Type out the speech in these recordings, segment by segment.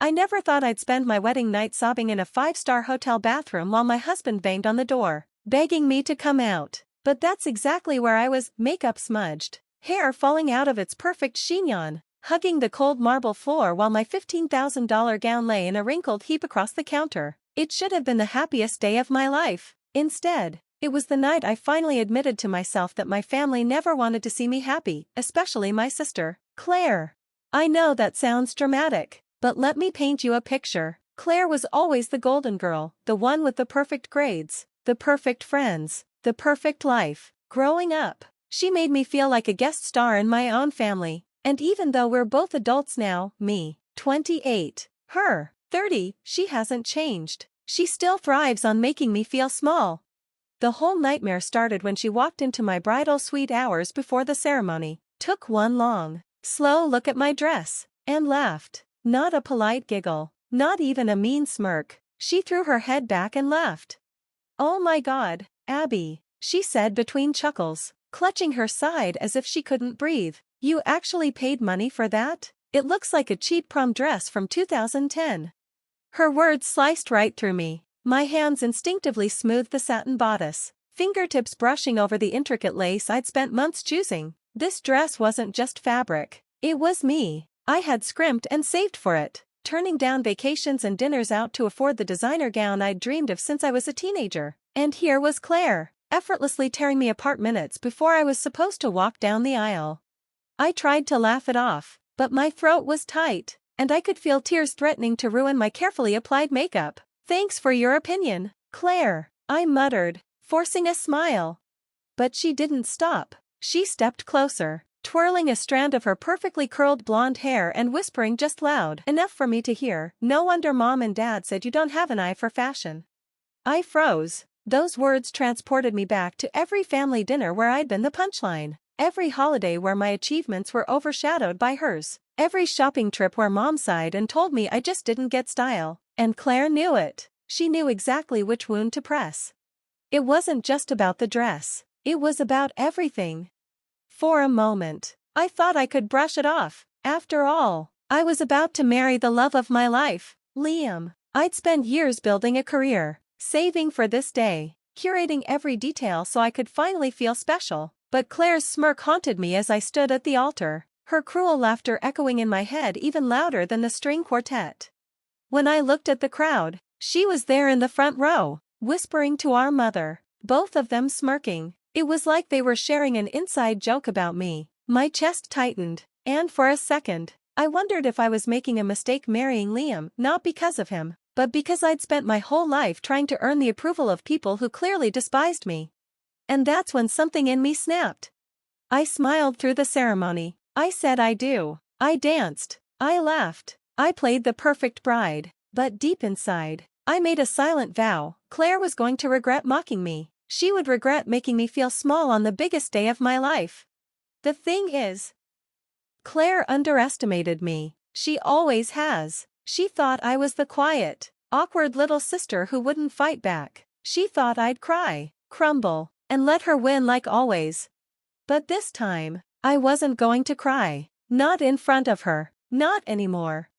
I never thought I'd spend my wedding night sobbing in a 5-star hotel bathroom while my husband banged on the door, begging me to come out. But that's exactly where I was, makeup smudged, hair falling out of its perfect chignon, hugging the cold marble floor while my $15,000 gown lay in a wrinkled heap across the counter. It should have been the happiest day of my life. Instead, it was the night I finally admitted to myself that my family never wanted to see me happy, especially my sister, Claire. I know that sounds dramatic, but let me paint you a picture. Claire was always the golden girl, the one with the perfect grades, the perfect friends, the perfect life. Growing up, she made me feel like a guest star in my own family, and even though we're both adults now, me, 28, her, 30, she hasn't changed. She still thrives on making me feel small. The whole nightmare started when she walked into my bridal suite hours before the ceremony, took one long, slow look at my dress, and laughed. Not a polite giggle, not even a mean smirk. She threw her head back and laughed. "Oh my God, Abby," she said between chuckles, clutching her side as if she couldn't breathe. "You actually paid money for that? It looks like a cheap prom dress from 2010. Her words sliced right through me. My hands instinctively smoothed the satin bodice, fingertips brushing over the intricate lace I'd spent months choosing. This dress wasn't just fabric. It was me. I had scrimped and saved for it, turning down vacations and dinners out to afford the designer gown I'd dreamed of since I was a teenager. And here was Claire, effortlessly tearing me apart minutes before I was supposed to walk down the aisle. I tried to laugh it off, but my throat was tight, and I could feel tears threatening to ruin my carefully applied makeup. "Thanks for your opinion, Claire," I muttered, forcing a smile. But she didn't stop. She stepped closer, twirling a strand of her perfectly curled blonde hair and whispering just loud enough for me to hear, "No wonder Mom and Dad said you don't have an eye for fashion." I froze. Those words transported me back to every family dinner where I'd been the punchline, every holiday where my achievements were overshadowed by hers, every shopping trip where Mom sighed and told me I just didn't get style. And Claire knew it. She knew exactly which wound to press. It wasn't just about the dress. It was about everything. For a moment, I thought I could brush it off. After all, I was about to marry the love of my life, Liam. I'd spent years building a career, saving for this day, curating every detail so I could finally feel special. But Claire's smirk haunted me as I stood at the altar, her cruel laughter echoing in my head even louder than the string quartet. When I looked at the crowd, she was there in the front row, whispering to our mother, both of them smirking. It was like they were sharing an inside joke about me. My chest tightened, and for a second, I wondered if I was making a mistake marrying Liam, not because of him, but because I'd spent my whole life trying to earn the approval of people who clearly despised me. And that's when something in me snapped. I smiled through the ceremony. I said I do. I danced. I laughed. I played the perfect bride, but deep inside, I made a silent vow. Claire was going to regret mocking me. She would regret making me feel small on the biggest day of my life. The thing is, Claire underestimated me. She always has. She thought I was the quiet, awkward little sister who wouldn't fight back. She thought I'd cry, crumble, and let her win like always. But this time, I wasn't going to cry. Not in front of her. Not anymore.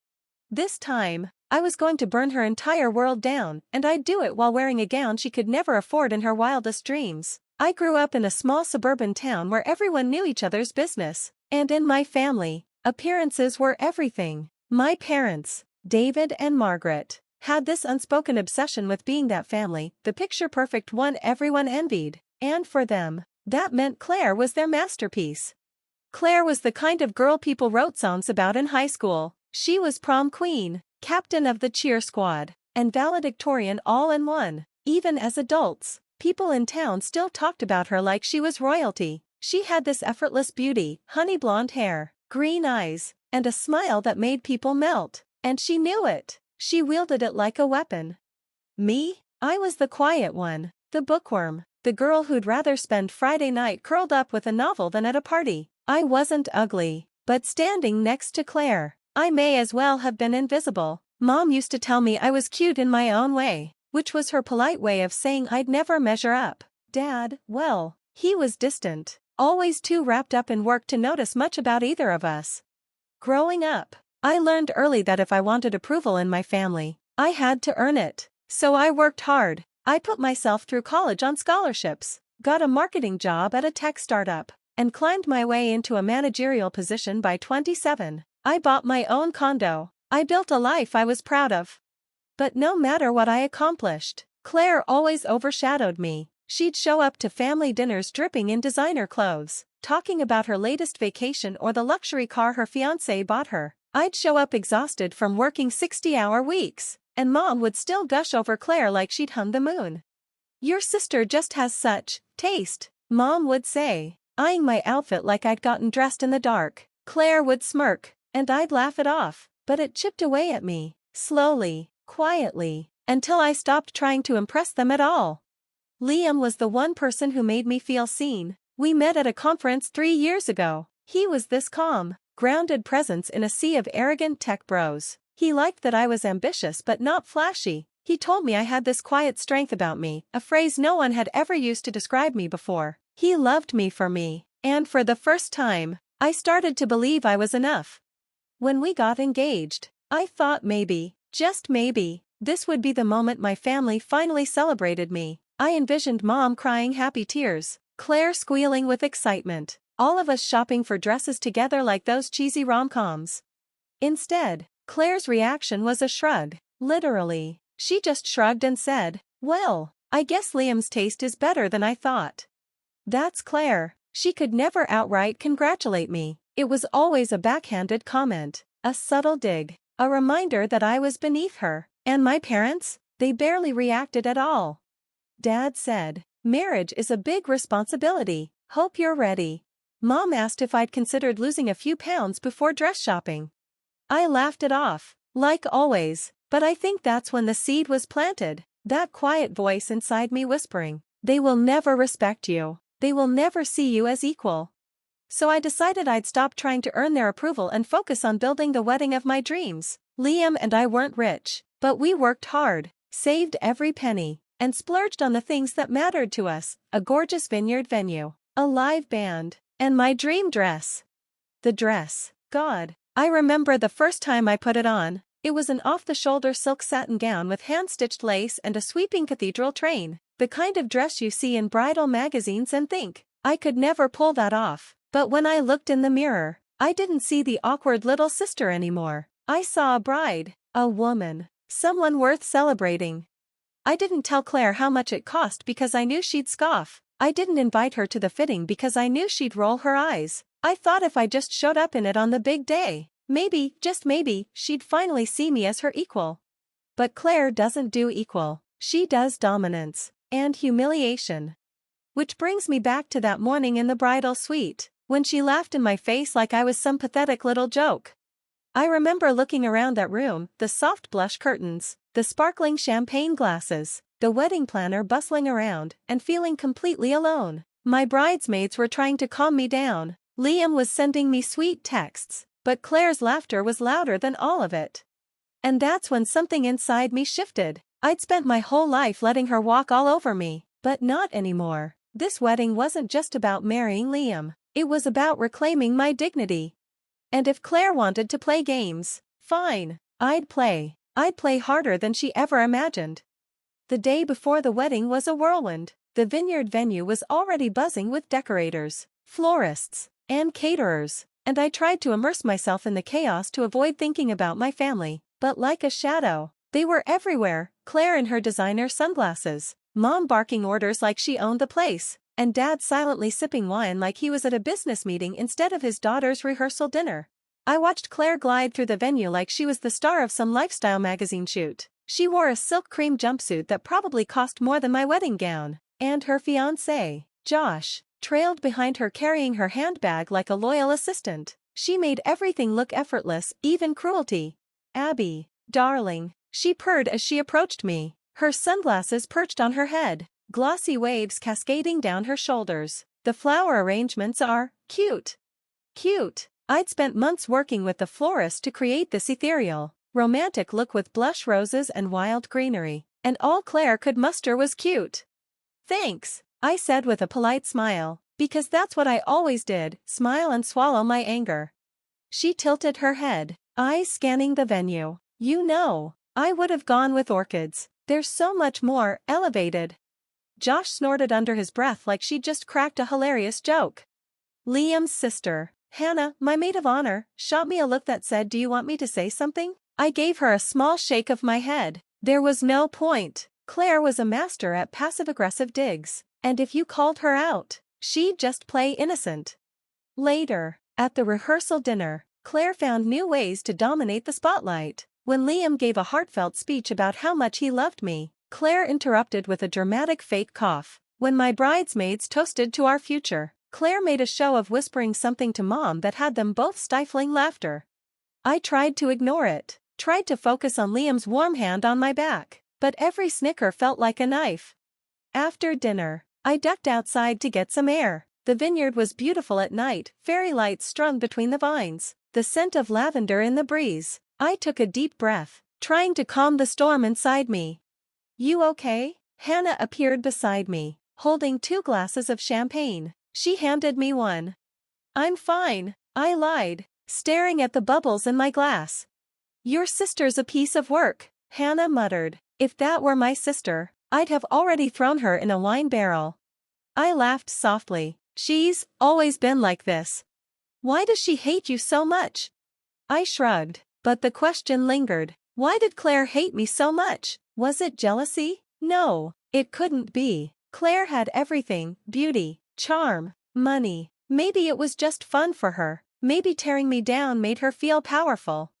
This time, I was going to burn her entire world down, and I'd do it while wearing a gown she could never afford in her wildest dreams. I grew up in a small suburban town where everyone knew each other's business, and in my family, appearances were everything. My parents, David and Margaret, had this unspoken obsession with being that family, the picture-perfect one everyone envied, and for them, that meant Claire was their masterpiece. Claire was the kind of girl people wrote songs about in high school. She was prom queen, captain of the cheer squad, and valedictorian all in one. Even as adults, people in town still talked about her like she was royalty. She had this effortless beauty, honey blonde hair, green eyes, and a smile that made people melt. And she knew it. She wielded it like a weapon. Me? I was the quiet one, the bookworm, the girl who'd rather spend Friday night curled up with a novel than at a party. I wasn't ugly, but standing next to Claire, I may as well have been invisible. Mom used to tell me I was cute in my own way, which was her polite way of saying I'd never measure up. Dad, well, he was distant, always too wrapped up in work to notice much about either of us. Growing up, I learned early that if I wanted approval in my family, I had to earn it. So I worked hard. I put myself through college on scholarships, got a marketing job at a tech startup, and climbed my way into a managerial position by 27. I bought my own condo. I built a life I was proud of. But no matter what I accomplished, Claire always overshadowed me. She'd show up to family dinners dripping in designer clothes, talking about her latest vacation or the luxury car her fiancé bought her. I'd show up exhausted from working 60-hour weeks, and Mom would still gush over Claire like she'd hung the moon. "Your sister just has such taste," Mom would say, eyeing my outfit like I'd gotten dressed in the dark. Claire would smirk, and I'd laugh it off, but it chipped away at me, slowly, quietly, until I stopped trying to impress them at all. Liam was the one person who made me feel seen. We met at a conference 3 years ago. He was this calm, grounded presence in a sea of arrogant tech bros. He liked that I was ambitious but not flashy. He told me I had this quiet strength about me, a phrase no one had ever used to describe me before. He loved me for me, and for the first time, I started to believe I was enough. When we got engaged, I thought maybe, just maybe, this would be the moment my family finally celebrated me. I envisioned Mom crying happy tears, Claire squealing with excitement, all of us shopping for dresses together like those cheesy rom-coms. Instead, Claire's reaction was a shrug. Literally, she just shrugged and said, "Well, I guess Liam's taste is better than I thought." That's Claire. She could never outright congratulate me. It was always a backhanded comment, a subtle dig, a reminder that I was beneath her. And my parents? They barely reacted at all. Dad said, "Marriage is a big responsibility. Hope you're ready." Mom asked if I'd considered losing a few pounds before dress shopping. I laughed it off, like always, but I think that's when the seed was planted, that quiet voice inside me whispering, "They will never respect you. They will never see you as equal." So I decided I'd stop trying to earn their approval and focus on building the wedding of my dreams. Liam and I weren't rich, but we worked hard, saved every penny, and splurged on the things that mattered to us: a gorgeous vineyard venue, a live band, and my dream dress. The dress, God, I remember the first time I put it on. It was an off-the-shoulder silk satin gown with hand-stitched lace and a sweeping cathedral train, the kind of dress you see in bridal magazines and think, I could never pull that off. But when I looked in the mirror, I didn't see the awkward little sister anymore. I saw a bride, a woman, someone worth celebrating. I didn't tell Claire how much it cost because I knew she'd scoff. I didn't invite her to the fitting because I knew she'd roll her eyes. I thought if I just showed up in it on the big day, maybe, just maybe, she'd finally see me as her equal. But Claire doesn't do equal. She does dominance and humiliation. Which brings me back to that morning in the bridal suite, when she laughed in my face like I was some pathetic little joke. I remember looking around that room, the soft blush curtains, the sparkling champagne glasses, the wedding planner bustling around, and feeling completely alone. My bridesmaids were trying to calm me down. Liam was sending me sweet texts, but Claire's laughter was louder than all of it. And that's when something inside me shifted. I'd spent my whole life letting her walk all over me, but not anymore. This wedding wasn't just about marrying Liam. It was about reclaiming my dignity. And if Claire wanted to play games, fine, I'd play. I'd play harder than she ever imagined. The day before the wedding was a whirlwind. The vineyard venue was already buzzing with decorators, florists, and caterers, and I tried to immerse myself in the chaos to avoid thinking about my family. But like a shadow, they were everywhere. Claire in her designer sunglasses, Mom barking orders like she owned the place, and Dad silently sipping wine like he was at a business meeting instead of his daughter's rehearsal dinner. I watched Claire glide through the venue like she was the star of some lifestyle magazine shoot. She wore a silk cream jumpsuit that probably cost more than my wedding gown, and her fiancé, Josh, trailed behind her carrying her handbag like a loyal assistant. She made everything look effortless, even cruelty. "Abby, darling," she purred as she approached me, her sunglasses perched on her head, glossy waves cascading down her shoulders. "The flower arrangements are cute." Cute. I'd spent months working with the florist to create this ethereal, romantic look with blush roses and wild greenery, and all Claire could muster was cute. "Thanks," I said with a polite smile, because that's what I always did, smile and swallow my anger. She tilted her head, eyes scanning the venue. You know, I would have gone with orchids. They're so much more elevated. Josh snorted under his breath like she'd just cracked a hilarious joke. Liam's sister, Hannah, my maid of honor, shot me a look that said, "Do you want me to say something?" I gave her a small shake of my head. There was no point. Claire was a master at passive-aggressive digs, and if you called her out, she'd just play innocent. Later, at the rehearsal dinner, Claire found new ways to dominate the spotlight. When Liam gave a heartfelt speech about how much he loved me, Claire interrupted with a dramatic fake cough. When my bridesmaids toasted to our future, Claire made a show of whispering something to Mom that had them both stifling laughter. I tried to ignore it, tried to focus on Liam's warm hand on my back, but every snicker felt like a knife. After dinner, I ducked outside to get some air. The vineyard was beautiful at night, fairy lights strung between the vines, the scent of lavender in the breeze. I took a deep breath, trying to calm the storm inside me. "You okay?" Hannah appeared beside me, holding 2 glasses of champagne. She handed me one. "I'm fine," I lied, staring at the bubbles in my glass. "Your sister's a piece of work," Hannah muttered. "If that were my sister, I'd have already thrown her in a wine barrel." I laughed softly. "She's always been like this. Why does she hate you so much?" I shrugged, but the question lingered. Why did Claire hate me so much? Was it jealousy? No, it couldn't be. Claire had everything: beauty, charm, money. Maybe it was just fun for her. Maybe tearing me down made her feel powerful.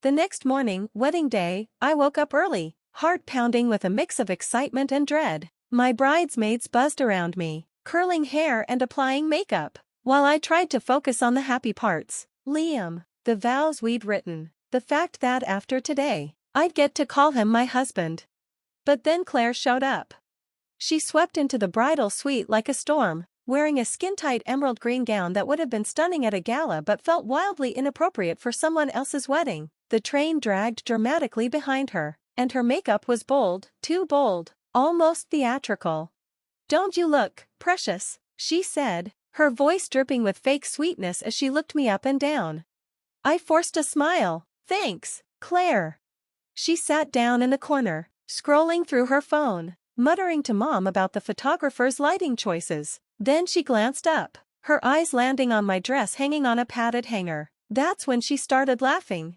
The next morning, wedding day, I woke up early, heart pounding with a mix of excitement and dread. My bridesmaids buzzed around me, curling hair and applying makeup, while I tried to focus on the happy parts. Liam, the vows we'd written, the fact that after today, I'd get to call him my husband. But then Claire showed up. She swept into the bridal suite like a storm, wearing a skin-tight emerald green gown that would have been stunning at a gala but felt wildly inappropriate for someone else's wedding. The train dragged dramatically behind her, and her makeup was bold, too bold, almost theatrical. "Don't you look precious?" she said, her voice dripping with fake sweetness as she looked me up and down. I forced a smile. "Thanks, Claire." She sat down in the corner, scrolling through her phone, muttering to Mom about the photographer's lighting choices. Then she glanced up, her eyes landing on my dress hanging on a padded hanger. That's when she started laughing.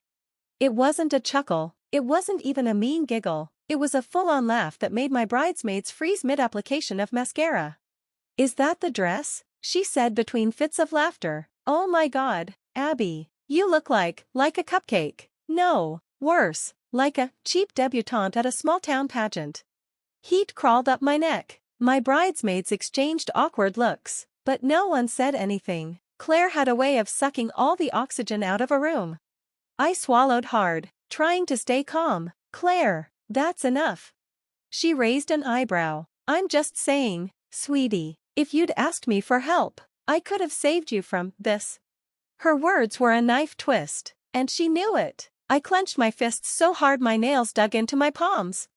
It wasn't a chuckle, it wasn't even a mean giggle, it was a full-on laugh that made my bridesmaids freeze mid-application of mascara. "Is that the dress?" she said between fits of laughter. "Oh my God, Abby, you look like a cupcake. No, worse, like a cheap debutante at a small-town pageant." Heat crawled up my neck. My bridesmaids exchanged awkward looks, but no one said anything. Claire had a way of sucking all the oxygen out of a room. I swallowed hard, trying to stay calm. "Claire, that's enough." She raised an eyebrow. "I'm just saying, sweetie, if you'd asked me for help, I could have saved you from this." Her words were a knife twist, and she knew it. I clenched my fists so hard my nails dug into my palms.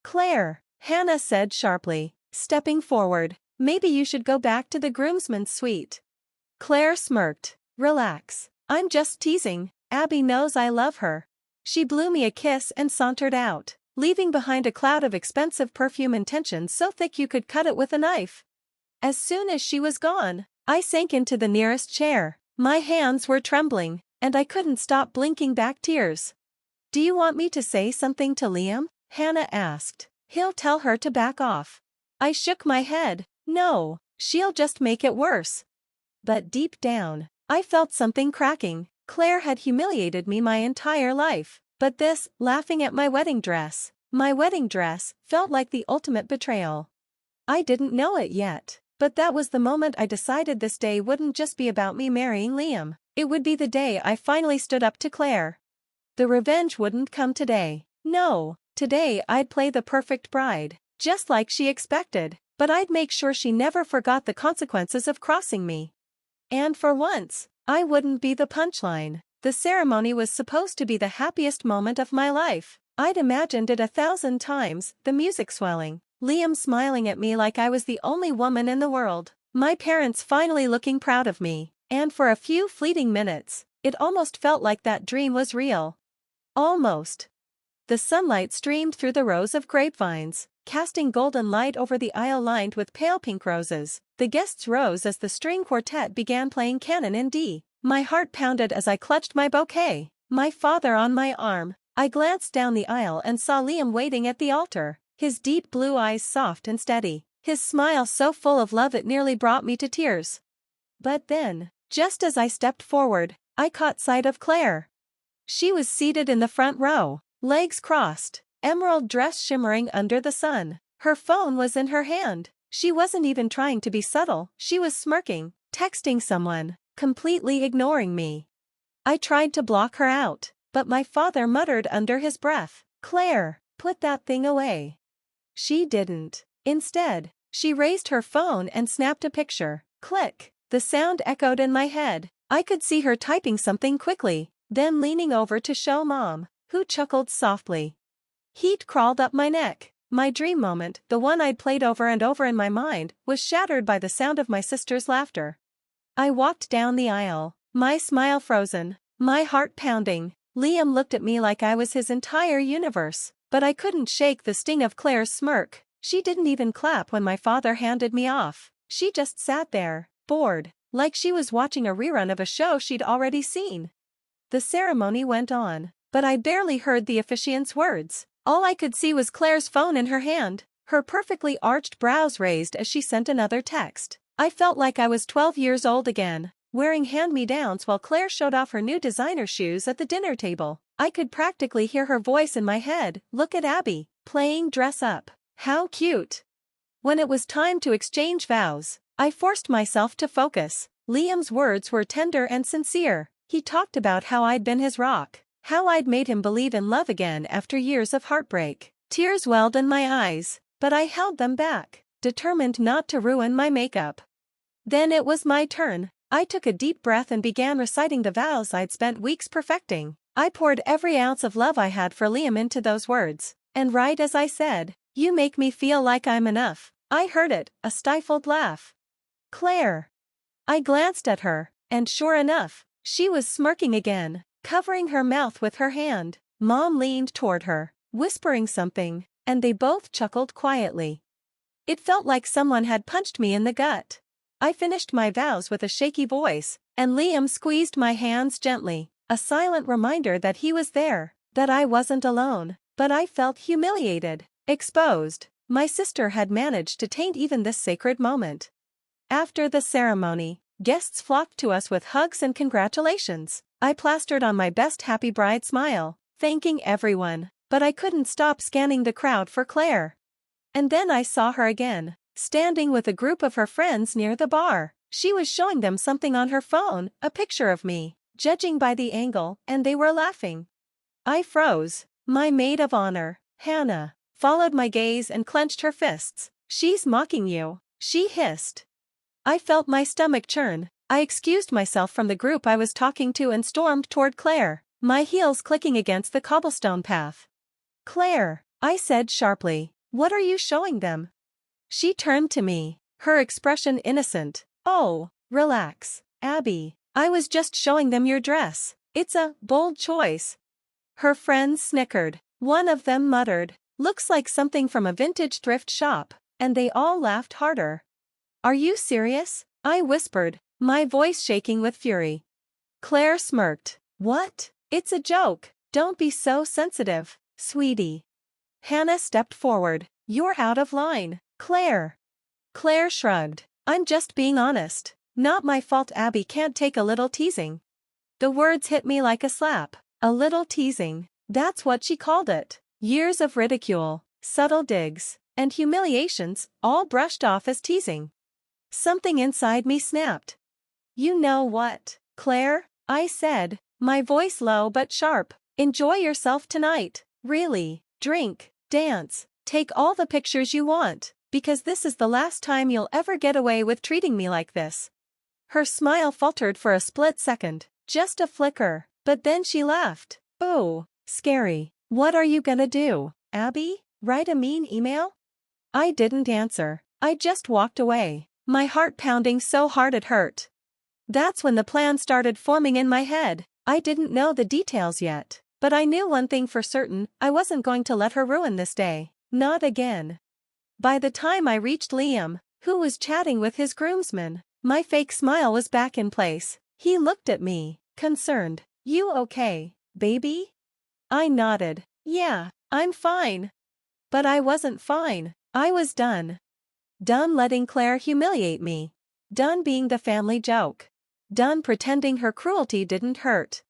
"Claire," Hannah said sharply, stepping forward, "maybe you should go back to the groomsmen's suite." Claire smirked. "Relax. I'm just teasing. Abby knows I love her." She blew me a kiss and sauntered out, leaving behind a cloud of expensive perfume and tension so thick you could cut it with a knife. As soon as she was gone, I sank into the nearest chair. My hands were trembling, and I couldn't stop blinking back tears. "Do you want me to say something to Liam?" Hannah asked. "He'll tell her to back off." I shook my head. "No, she'll just make it worse." But deep down, I felt something cracking. Claire had humiliated me my entire life, but this, laughing at my wedding dress, felt like the ultimate betrayal. I didn't know it yet, but that was the moment I decided this day wouldn't just be about me marrying Liam. It would be the day I finally stood up to Claire. The revenge wouldn't come today. No, today I'd play the perfect bride, just like she expected, but I'd make sure she never forgot the consequences of crossing me. And for once, I wouldn't be the punchline. The ceremony was supposed to be the happiest moment of my life. I'd imagined it 1,000 times, the music swelling, Liam smiling at me like I was the only woman in the world, my parents finally looking proud of me, and for a few fleeting minutes, It almost felt like that dream was real. Almost. The sunlight streamed through the rows of grapevines, casting golden light over the aisle lined with pale pink roses. The guests rose as the string quartet began playing Canon in D. My heart pounded as I clutched my bouquet, my father on my arm. I glanced down the aisle and saw Liam waiting at the altar, his deep blue eyes soft and steady, his smile so full of love it nearly brought me to tears. But then, just as I stepped forward, I caught sight of Claire. She was seated in the front row, legs crossed, emerald dress shimmering under the sun. Her phone was in her hand. She wasn't even trying to be subtle, she was smirking, texting someone, completely ignoring me. I tried to block her out, but my father muttered under his breath, "Claire, put that thing away." She didn't. Instead, she raised her phone and snapped a picture. Click. The sound echoed in my head. I could see her typing something quickly, then leaning over to show Mom, who chuckled softly. Heat crawled up my neck. My dream moment, the one I'd played over and over in my mind, was shattered by the sound of my sister's laughter. I walked down the aisle, my smile frozen, my heart pounding. Liam looked at me like I was his entire universe, but I couldn't shake the sting of Claire's smirk. She didn't even clap when my father handed me off. She just sat there, bored, like she was watching a rerun of a show she'd already seen. The ceremony went on, but I barely heard the officiant's words. All I could see was Claire's phone in her hand, her perfectly arched brows raised as she sent another text. I felt like I was 12 years old again, wearing hand-me-downs while Claire showed off her new designer shoes at the dinner table. I could practically hear her voice in my head, "Look at Abby, playing dress up. How cute." When it was time to exchange vows, I forced myself to focus. Liam's words were tender and sincere. He talked about how I'd been his rock, how I'd made him believe in love again after years of heartbreak. Tears welled in my eyes, but I held them back, determined not to ruin my makeup. Then it was my turn. I took a deep breath and began reciting the vows I'd spent weeks perfecting. I poured every ounce of love I had for Liam into those words, and right as I said, "You make me feel like I'm enough," I heard it, a stifled laugh. "Claire." I glanced at her, and sure enough, she was smirking again, covering her mouth with her hand. Mom leaned toward her, whispering something, and they both chuckled quietly. It felt like someone had punched me in the gut. I finished my vows with a shaky voice, and Liam squeezed my hands gently, a silent reminder that he was there, that I wasn't alone. But I felt humiliated, exposed. My sister had managed to taint even this sacred moment. After the ceremony, guests flocked to us with hugs and congratulations. I plastered on my best happy bride smile, thanking everyone, but I couldn't stop scanning the crowd for Claire. And then I saw her again, standing with a group of her friends near the bar. She was showing them something on her phone, a picture of me, judging by the angle, and they were laughing. I froze. My maid of honor, Hannah, followed my gaze and clenched her fists. "She's mocking you," she hissed. I felt my stomach churn. I excused myself from the group I was talking to and stormed toward Claire, my heels clicking against the cobblestone path. "Claire," I said sharply, "what are you showing them?" She turned to me, her expression innocent. "Oh, relax, Abby. I was just showing them your dress. It's a bold choice." Her friends snickered. One of them muttered, "Looks like something from a vintage thrift shop," and they all laughed harder. "Are you serious?" I whispered, my voice shaking with fury. Claire smirked. "What? It's a joke. Don't be so sensitive, sweetie." Hannah stepped forward. "You're out of line, Claire." Claire shrugged. "I'm just being honest. Not my fault Abby can't take a little teasing." The words hit me like a slap. A little teasing. That's what she called it. Years of ridicule, subtle digs, and humiliations, all brushed off as teasing. Something inside me snapped. "You know what, Claire?" I said, my voice low but sharp. "Enjoy yourself tonight, really. Drink, dance, take all the pictures you want, because this is the last time you'll ever get away with treating me like this." Her smile faltered for a split second, just a flicker, but then she laughed. "Oh, scary. What are you gonna do, Abby? Write a mean email?" I didn't answer. I just walked away, my heart pounding so hard it hurt. That's when the plan started forming in my head. I didn't know the details yet, but I knew one thing for certain: I wasn't going to let her ruin this day. Not again. By the time I reached Liam, who was chatting with his groomsmen, my fake smile was back in place. He looked at me, concerned. "You okay, baby?" I nodded. "Yeah, I'm fine." But I wasn't fine. I was done. Done letting Claire humiliate me. Done being the family joke. Done pretending her cruelty didn't hurt.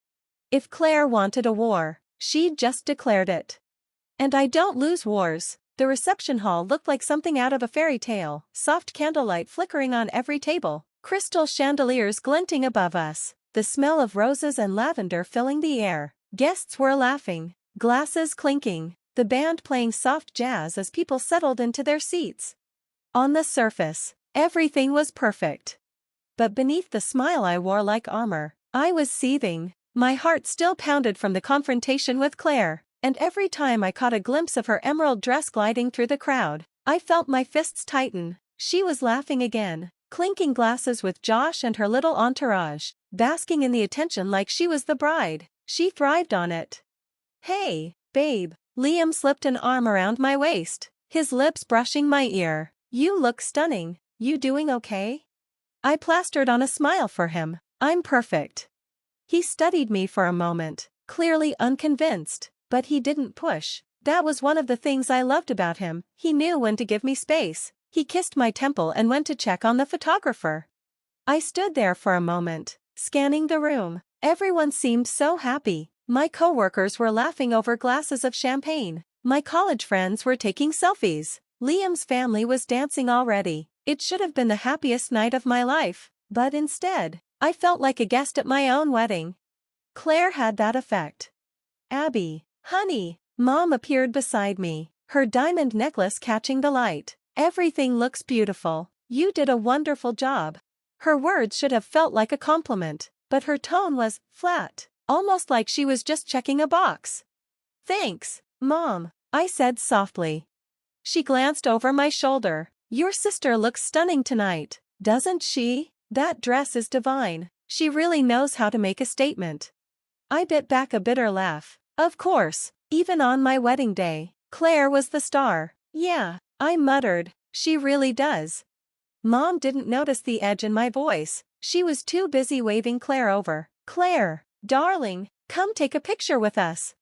If Claire wanted a war, she'd just declared it. And I don't lose wars. The reception hall looked like something out of a fairy tale, soft candlelight flickering on every table, crystal chandeliers glinting above us, the smell of roses and lavender filling the air. Guests were laughing, glasses clinking, the band playing soft jazz as people settled into their seats. On the surface, everything was perfect. But beneath the smile I wore like armor, I was seething. My heart still pounded from the confrontation with Claire, and every time I caught a glimpse of her emerald dress gliding through the crowd, I felt my fists tighten. She was laughing again, clinking glasses with Josh and her little entourage, basking in the attention like she was the bride. She thrived on it. "Hey, babe." Liam slipped an arm around my waist, his lips brushing my ear. "You look stunning. You doing okay?" I plastered on a smile for him. "I'm perfect." He studied me for a moment, clearly unconvinced, but he didn't push. That was one of the things I loved about him. He knew when to give me space. He kissed my temple and went to check on the photographer. I stood there for a moment, scanning the room. Everyone seemed so happy. My coworkers were laughing over glasses of champagne. My college friends were taking selfies. Liam's family was dancing already. It should have been the happiest night of my life, but instead, I felt like a guest at my own wedding. Claire had that effect. "Abby, honey." Mom appeared beside me, her diamond necklace catching the light. "Everything looks beautiful. You did a wonderful job." Her words should have felt like a compliment, but her tone was flat, almost like she was just checking a box. "Thanks, Mom," I said softly. She glanced over my shoulder. "Your sister looks stunning tonight, doesn't she? That dress is divine." She really knows how to make a statement. I bit back a bitter laugh. Of course, even on my wedding day, Claire was the star. "Yeah," I muttered, "she really does." Mom didn't notice the edge in my voice. She was too busy waving Claire over. "Claire, darling, come take a picture with us."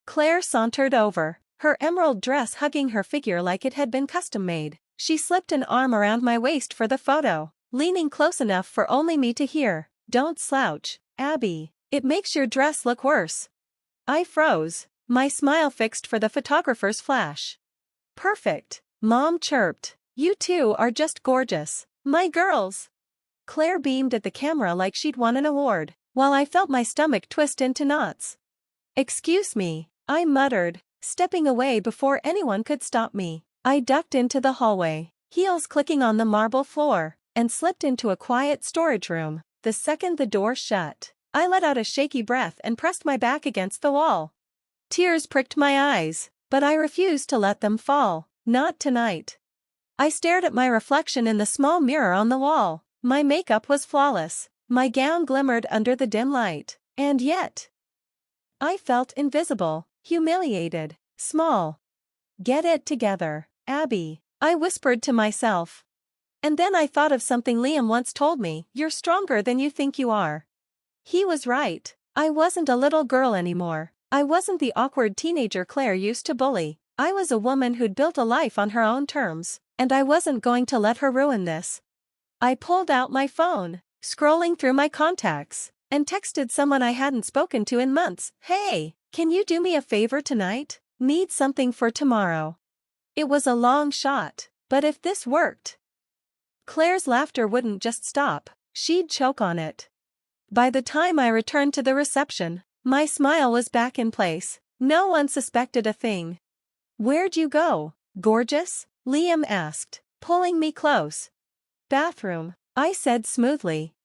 Claire sauntered over, her emerald dress hugging her figure like it had been custom-made. She slipped an arm around my waist for the photo, leaning close enough for only me to hear. "Don't slouch, Abby. It makes your dress look worse." I froze, my smile fixed for the photographer's flash. "Perfect," Mom chirped. "You two are just gorgeous, my girls." Claire beamed at the camera like she'd won an award, while I felt my stomach twist into knots. "Excuse me," I muttered, stepping away before anyone could stop me. I ducked into the hallway, heels clicking on the marble floor, and slipped into a quiet storage room. The second the door shut, I let out a shaky breath and pressed my back against the wall. Tears pricked my eyes, but I refused to let them fall. Not tonight. I stared at my reflection in the small mirror on the wall. My makeup was flawless, my gown glimmered under the dim light, and yet I felt invisible, humiliated, small. "Get it together, Abby," I whispered to myself. And then I thought of something Liam once told me: "You're stronger than you think you are." He was right. I wasn't a little girl anymore. I wasn't the awkward teenager Claire used to bully. I was a woman who'd built a life on her own terms, and I wasn't going to let her ruin this. I pulled out my phone, scrolling through my contacts, and texted someone I hadn't spoken to in months. "Hey, can you do me a favor tonight? Need something for tomorrow." It was a long shot, but if this worked, Claire's laughter wouldn't just stop, she'd choke on it. By the time I returned to the reception, my smile was back in place. No one suspected a thing. "Where'd you go, gorgeous?" Liam asked, pulling me close. "Bathroom," I said smoothly.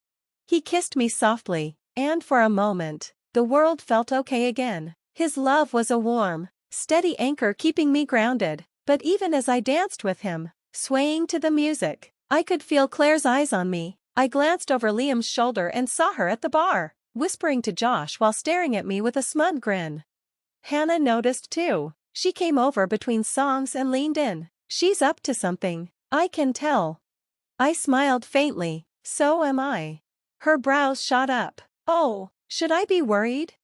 He kissed me softly, and for a moment, the world felt okay again. His love was a warm, steady anchor keeping me grounded, but even as I danced with him, swaying to the music, I could feel Claire's eyes on me. I glanced over Liam's shoulder and saw her at the bar. whispering to Josh while staring at me with a smug grin. Hannah noticed too. She came over between songs and leaned in. She's up to something, I can tell. I smiled faintly. So am I. Her brows shot up. Oh, should I be worried?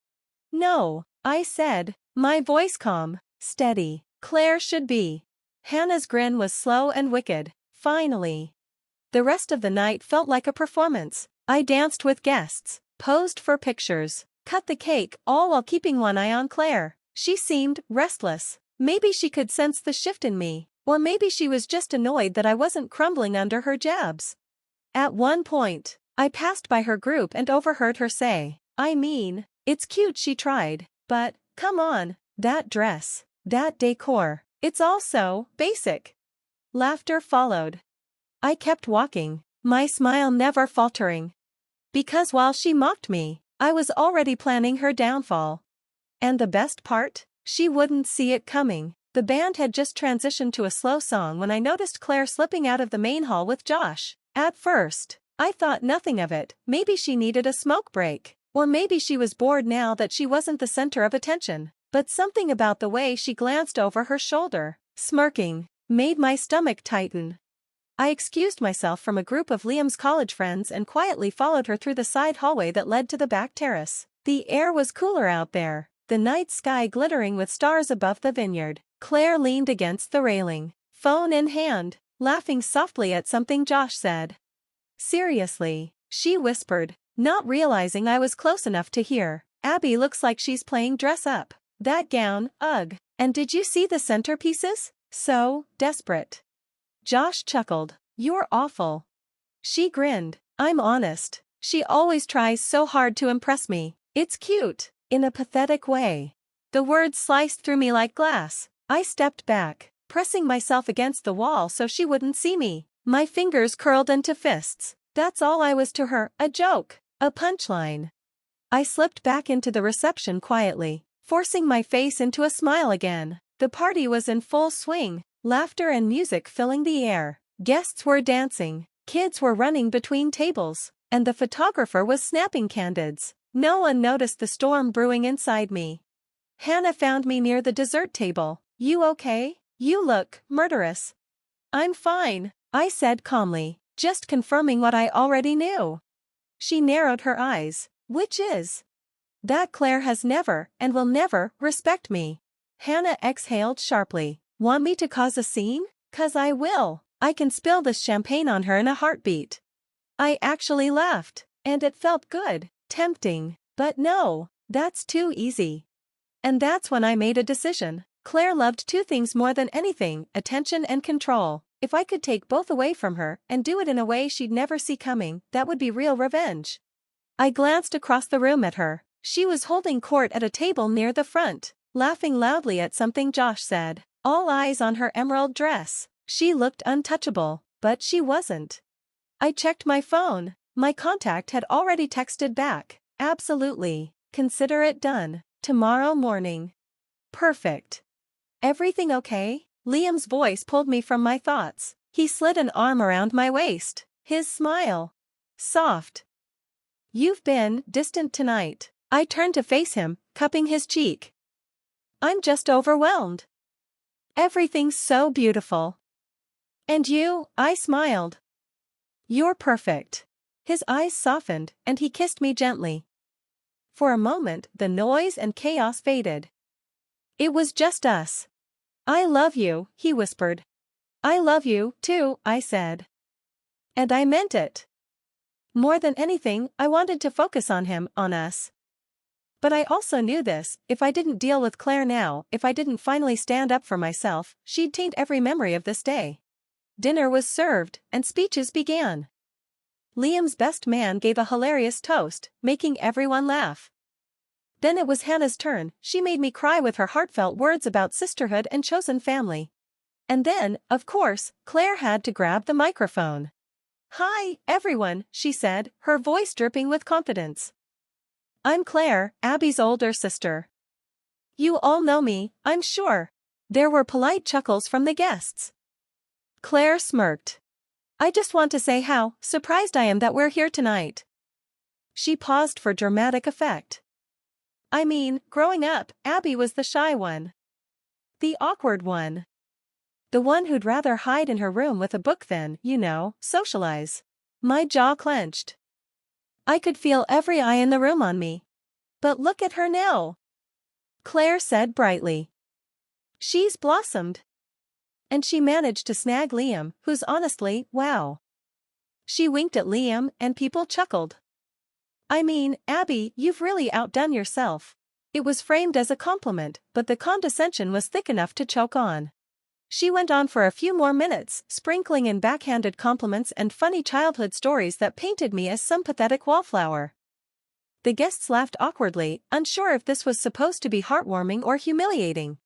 No, I said, my voice calm, steady. Claire should be. Hannah's grin was slow and wicked. Finally. The rest of the night felt like a performance. I danced with guests, posed for pictures, cut the cake, all while keeping one eye on Claire. She seemed restless. Maybe she could sense the shift in me, or maybe she was just annoyed that I wasn't crumbling under her jabs. At one point, I passed by her group and overheard her say, I mean, it's cute, she tried, but, come on, that dress, that decor, it's all so basic. Laughter followed. I kept walking, my smile never faltering. Because while she mocked me, I was already planning her downfall. And the best part? She wouldn't see it coming. The band had just transitioned to a slow song when I noticed Claire slipping out of the main hall with Josh. At first, I thought nothing of it. Maybe she needed a smoke break. Or maybe she was bored now that she wasn't the center of attention. But something about the way she glanced over her shoulder, smirking, made my stomach tighten. I excused myself from a group of Liam's college friends and quietly followed her through the side hallway that led to the back terrace. The air was cooler out there, the night sky glittering with stars above the vineyard. Claire leaned against the railing, phone in hand, laughing softly at something Josh said. Seriously, she whispered, not realizing I was close enough to hear. Abby looks like she's playing dress up. That gown, ugh. And did you see the centerpieces? So desperate. Josh chuckled. You're awful. She grinned. I'm honest. She always tries so hard to impress me. It's cute, in a pathetic way. The words sliced through me like glass. I stepped back, pressing myself against the wall so she wouldn't see me. My fingers curled into fists. That's all I was to her, a joke, a punchline. I slipped back into the reception quietly, forcing my face into a smile again. The party was in full swing, laughter and music filling the air. Guests were dancing, kids were running between tables, and the photographer was snapping candids. No one noticed the storm brewing inside me. Hannah found me near the dessert table. You okay? You look murderous. I'm fine, I said calmly, just confirming what I already knew. She narrowed her eyes. Which is? That Claire has never, and will never, respect me. Hannah exhaled sharply. Want me to cause a scene? 'Cause I will. I can spill this champagne on her in a heartbeat. I actually laughed, and it felt good, tempting, but no, that's too easy. And that's when I made a decision. Claire loved two things more than anything, attention and control. If I could take both away from her and do it in a way she'd never see coming, that would be real revenge. I glanced across the room at her. She was holding court at a table near the front, laughing loudly at something Josh said. All eyes on her emerald dress. She looked untouchable, but she wasn't. I checked my phone. My contact had already texted back. Absolutely. Consider it done. Tomorrow morning. Perfect. Everything okay? Liam's voice pulled me from my thoughts. He slid an arm around my waist. His smile. Soft. You've been distant tonight. I turned to face him, cupping his cheek. I'm just overwhelmed. Everything's so beautiful. And you? I smiled. You're perfect. His eyes softened, and he kissed me gently. For a moment, the noise and chaos faded. It was just us. I love you, he whispered. I love you, too, I said. And I meant it. More than anything, I wanted to focus on him, on us. But I also knew this, if I didn't deal with Claire now, if I didn't finally stand up for myself, she'd taint every memory of this day. Dinner was served, and speeches began. Liam's best man gave a hilarious toast, making everyone laugh. Then it was Hannah's turn. She made me cry with her heartfelt words about sisterhood and chosen family. And then, of course, Claire had to grab the microphone. Hi, everyone, she said, her voice dripping with confidence. I'm Claire, Abby's older sister. You all know me, I'm sure. There were polite chuckles from the guests. Claire smirked. I just want to say how surprised I am that we're here tonight. She paused for dramatic effect. I mean, growing up, Abby was the shy one. The awkward one. The one who'd rather hide in her room with a book than, socialize. My jaw clenched. I could feel every eye in the room on me. But look at her now, Claire said brightly. She's blossomed. And she managed to snag Liam, who's honestly, wow. She winked at Liam and people chuckled. I mean, Abby, you've really outdone yourself. It was framed as a compliment, but the condescension was thick enough to choke on. She went on for a few more minutes, sprinkling in backhanded compliments and funny childhood stories that painted me as some pathetic wallflower. The guests laughed awkwardly, unsure if this was supposed to be heartwarming or humiliating.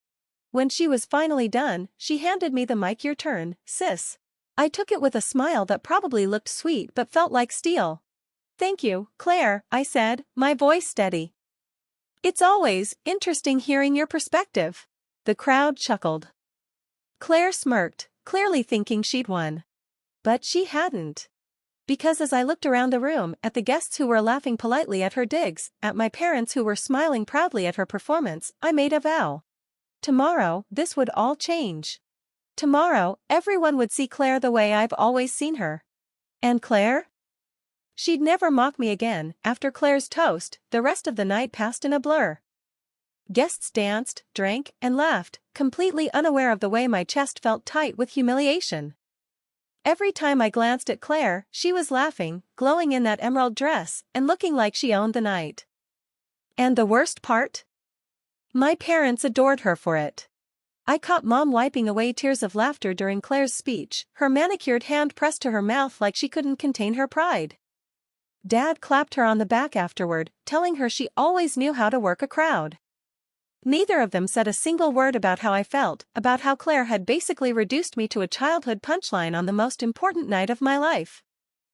When she was finally done, she handed me the mic. Your turn, sis. I took it with a smile that probably looked sweet but felt like steel. Thank you, Claire, I said, my voice steady. It's always interesting hearing your perspective. The crowd chuckled. Claire smirked, clearly thinking she'd won. But she hadn't. Because as I looked around the room at the guests who were laughing politely at her digs, at my parents who were smiling proudly at her performance, I made a vow. Tomorrow, this would all change. Tomorrow, everyone would see Claire the way I've always seen her. And Claire? She'd never mock me again. After Claire's toast, the rest of the night passed in a blur. Guests danced, drank, and laughed, completely unaware of the way my chest felt tight with humiliation. Every time I glanced at Claire, she was laughing, glowing in that emerald dress, and looking like she owned the night. And the worst part? My parents adored her for it. I caught Mom wiping away tears of laughter during Claire's speech, her manicured hand pressed to her mouth like she couldn't contain her pride. Dad clapped her on the back afterward, telling her she always knew how to work a crowd. Neither of them said a single word about how I felt, about how Claire had basically reduced me to a childhood punchline on the most important night of my life.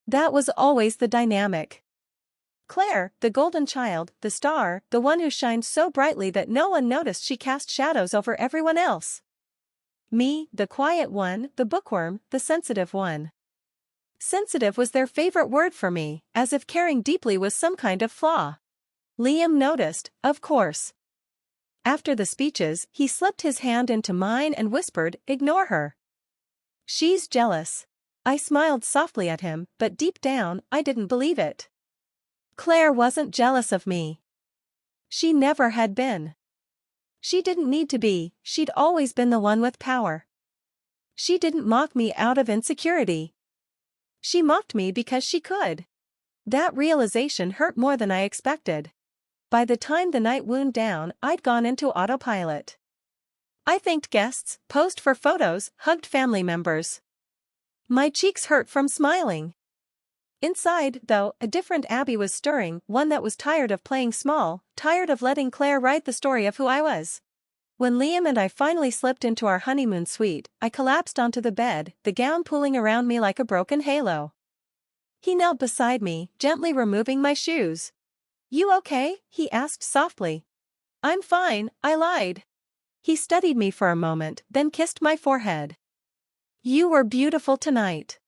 That was always the dynamic. Claire, the golden child, the star, the one who shined so brightly that no one noticed she cast shadows over everyone else. Me, the quiet one, the bookworm, the sensitive one. Sensitive was their favorite word for me, as if caring deeply was some kind of flaw. Liam noticed, of course. After the speeches, he slipped his hand into mine and whispered, "Ignore her. She's jealous." I smiled softly at him, but deep down, I didn't believe it. Claire wasn't jealous of me. She never had been. She didn't need to be, she'd always been the one with power. She didn't mock me out of insecurity. She mocked me because she could. That realization hurt more than I expected. By the time the night wound down, I'd gone into autopilot. I thanked guests, posed for photos, hugged family members. My cheeks hurt from smiling. Inside, though, a different Abby was stirring, one that was tired of playing small, tired of letting Claire write the story of who I was. When Liam and I finally slipped into our honeymoon suite, I collapsed onto the bed, the gown pulling around me like a broken halo. He knelt beside me, gently removing my shoes. "You okay?" he asked softly. "I'm fine," I lied. He studied me for a moment, then kissed my forehead. "You were beautiful tonight.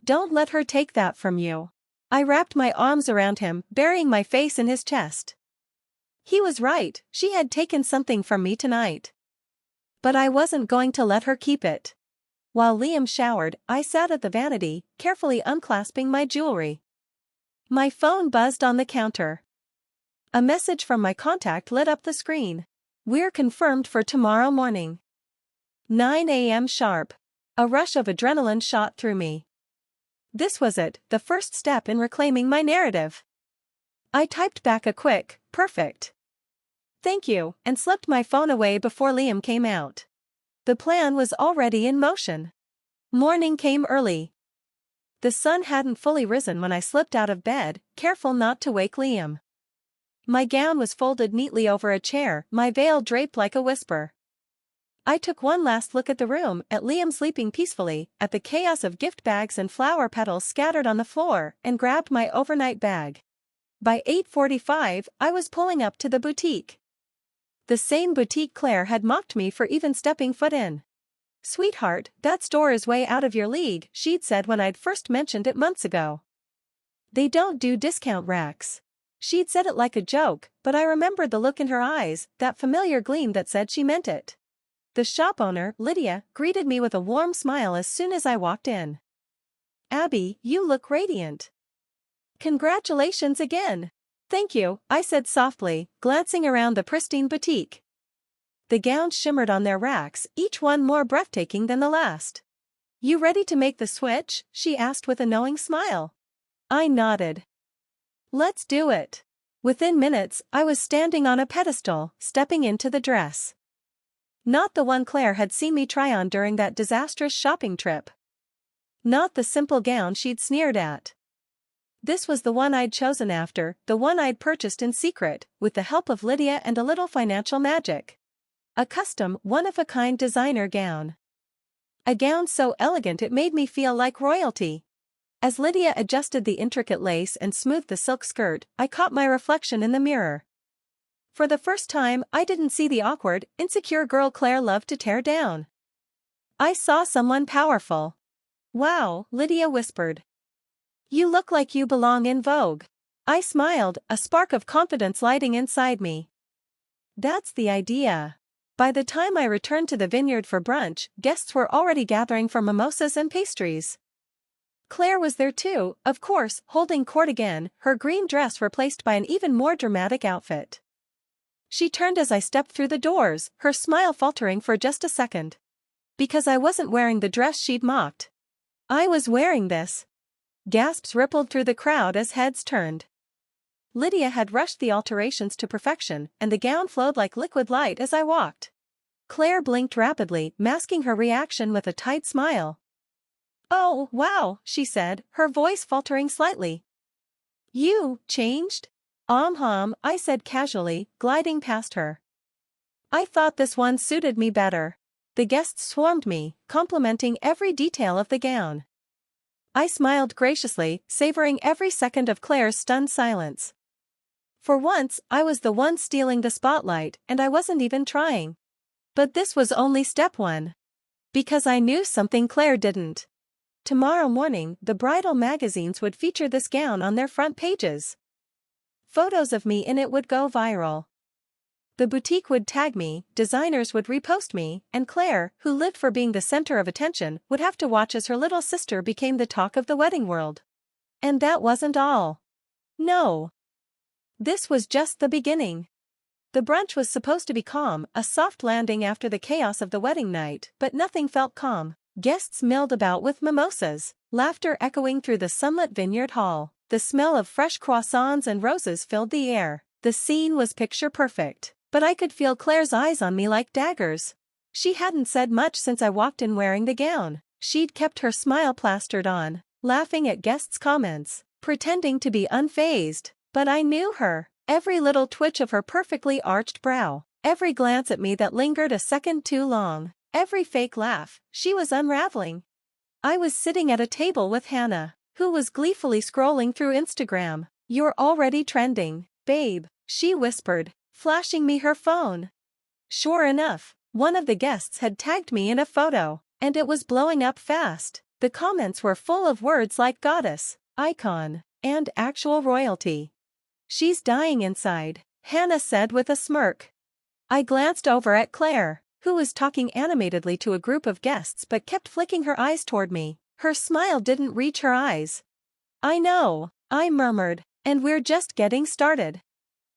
Don't let her take that from you." I wrapped my arms around him, burying my face in his chest. He was right, she had taken something from me tonight. But I wasn't going to let her keep it. While Liam showered, I sat at the vanity, carefully unclasping my jewelry. My phone buzzed on the counter. A message from my contact lit up the screen. "We're confirmed for tomorrow morning. 9 a.m. sharp." A rush of adrenaline shot through me. This was it, the first step in reclaiming my narrative. I typed back a quick, "Perfect. Thank you," and slipped my phone away before Liam came out. The plan was already in motion. Morning came early. The sun hadn't fully risen when I slipped out of bed, careful not to wake Liam. My gown was folded neatly over a chair, my veil draped like a whisper. I took one last look at the room, at Liam sleeping peacefully, at the chaos of gift bags and flower petals scattered on the floor, and grabbed my overnight bag. By 8:45, I was pulling up to the boutique. The same boutique Claire had mocked me for even stepping foot in. "Sweetheart, that store is way out of your league," she'd said when I'd first mentioned it months ago. They don't do discount racks. She'd said it like a joke, but I remembered the look in her eyes, that familiar gleam that said she meant it. The shop owner, Lydia, greeted me with a warm smile as soon as I walked in. "Abby, you look radiant." "Congratulations again." "Thank you," I said softly, glancing around the pristine boutique. The gowns shimmered on their racks, each one more breathtaking than the last. "You ready to make the switch?" she asked with a knowing smile. I nodded. "Let's do it." Within minutes, I was standing on a pedestal, stepping into the dress. Not the one Claire had seen me try on during that disastrous shopping trip. Not the simple gown she'd sneered at. This was the one I'd chosen after, the one I'd purchased in secret, with the help of Lydia and a little financial magic. A custom, one-of-a-kind designer gown. A gown so elegant it made me feel like royalty. As Lydia adjusted the intricate lace and smoothed the silk skirt, I caught my reflection in the mirror. For the first time, I didn't see the awkward, insecure girl Claire loved to tear down. I saw someone powerful. "Wow," Lydia whispered. "You look like you belong in Vogue." I smiled, a spark of confidence lighting inside me. That's the idea. By the time I returned to the vineyard for brunch, guests were already gathering for mimosas and pastries. Claire was there too, of course, holding court again, her green dress replaced by an even more dramatic outfit. She turned as I stepped through the doors, her smile faltering for just a second. Because I wasn't wearing the dress she'd mocked. I was wearing this. Gasps rippled through the crowd as heads turned. Lydia had rushed the alterations to perfection, and the gown flowed like liquid light as I walked. Claire blinked rapidly, masking her reaction with a tight smile. "Oh, wow," she said, her voice faltering slightly. "You changed?" I said casually, gliding past her. "I thought this one suited me better." The guests swarmed me, complimenting every detail of the gown. I smiled graciously, savoring every second of Claire's stunned silence. For once, I was the one stealing the spotlight, and I wasn't even trying. But this was only step one. Because I knew something Claire didn't. Tomorrow morning, the bridal magazines would feature this gown on their front pages. Photos of me in it would go viral. The boutique would tag me, designers would repost me, and Claire, who lived for being the center of attention, would have to watch as her little sister became the talk of the wedding world. And that wasn't all. No. This was just the beginning. The brunch was supposed to be calm, a soft landing after the chaos of the wedding night, but nothing felt calm. Guests milled about with mimosas, laughter echoing through the sunlit vineyard hall. The smell of fresh croissants and roses filled the air. The scene was picture perfect, but I could feel Claire's eyes on me like daggers. She hadn't said much since I walked in wearing the gown. She'd kept her smile plastered on, laughing at guests' comments, pretending to be unfazed. But I knew her. Every little twitch of her perfectly arched brow, every glance at me that lingered a second too long, every fake laugh, she was unraveling. I was sitting at a table with Hannah, who was gleefully scrolling through Instagram. "You're already trending, babe," she whispered, flashing me her phone. Sure enough, one of the guests had tagged me in a photo, and it was blowing up fast. The comments were full of words like goddess, icon, and actual royalty. "She's dying inside," Hannah said with a smirk. I glanced over at Claire, who was talking animatedly to a group of guests but kept flicking her eyes toward me. Her smile didn't reach her eyes. "I know," I murmured, "and we're just getting started."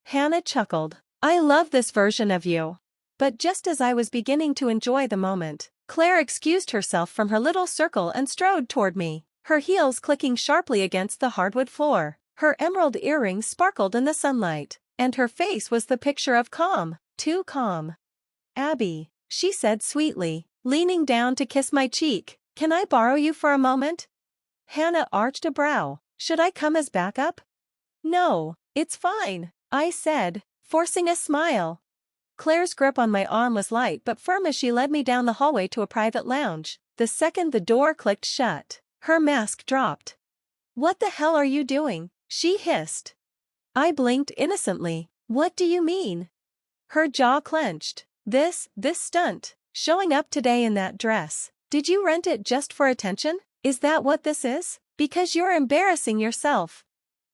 Hannah chuckled. "I love this version of you." But just as I was beginning to enjoy the moment, Claire excused herself from her little circle and strode toward me, her heels clicking sharply against the hardwood floor. Her emerald earrings sparkled in the sunlight, and her face was the picture of calm, too calm. "Abby," she said sweetly, leaning down to kiss my cheek, "can I borrow you for a moment?" Hannah arched a brow. "Should I come as backup?" "No, it's fine," I said, forcing a smile. Claire's grip on my arm was light but firm as she led me down the hallway to a private lounge. The second the door clicked shut, her mask dropped. "What the hell are you doing?" she hissed. I blinked innocently. "What do you mean?" Her jaw clenched. This stunt, showing up today in that dress. Did you rent it just for attention? Is that what this is? Because you're embarrassing yourself."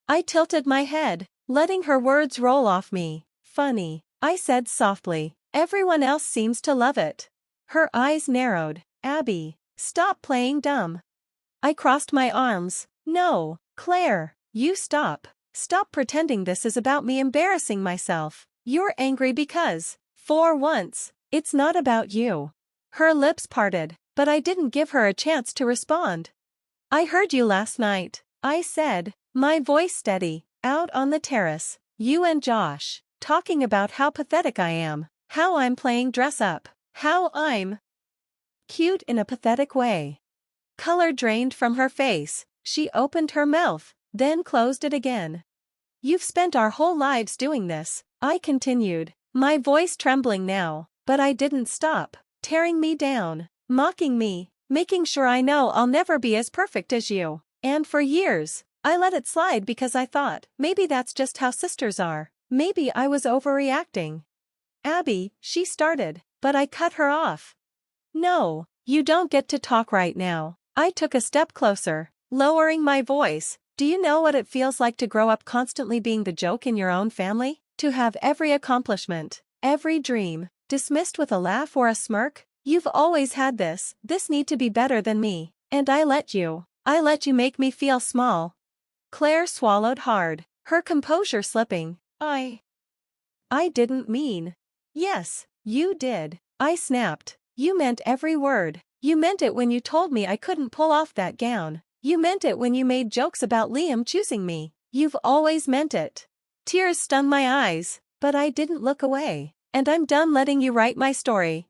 I tilted my head, letting her words roll off me. Funny, I said softly. Everyone else seems to love it. Her eyes narrowed. Abby, stop playing dumb. I crossed my arms. No, Claire, you stop. Stop pretending this is about me embarrassing myself. You're angry because, for once, it's not about you. Her lips parted, but I didn't give her a chance to respond. I heard you last night, I said, my voice steady, out on the terrace. You and Josh, talking about how pathetic I am, how I'm playing dress up, how I'm cute in a pathetic way. Color drained from her face, she opened her mouth, then closed it again. You've spent our whole lives doing this, I continued, my voice trembling now, but I didn't stop, tearing me down, mocking me, making sure I know I'll never be as perfect as you. And for years, I let it slide because I thought, maybe that's just how sisters are, maybe I was overreacting. Abby, she started, but I cut her off. No, you don't get to talk right now. I took a step closer, lowering my voice. Do you know what it feels like to grow up constantly being the joke in your own family? To have every accomplishment, every dream, dismissed with a laugh or a smirk? You've always had this need to be better than me, and I let you make me feel small. Claire swallowed hard, her composure slipping. I didn't mean. Yes, you did, I snapped. You meant every word. You meant it when you told me I couldn't pull off that gown. You meant it when you made jokes about Liam choosing me. You've always meant it. Tears stung my eyes, but I didn't look away. And I'm done letting you write my story.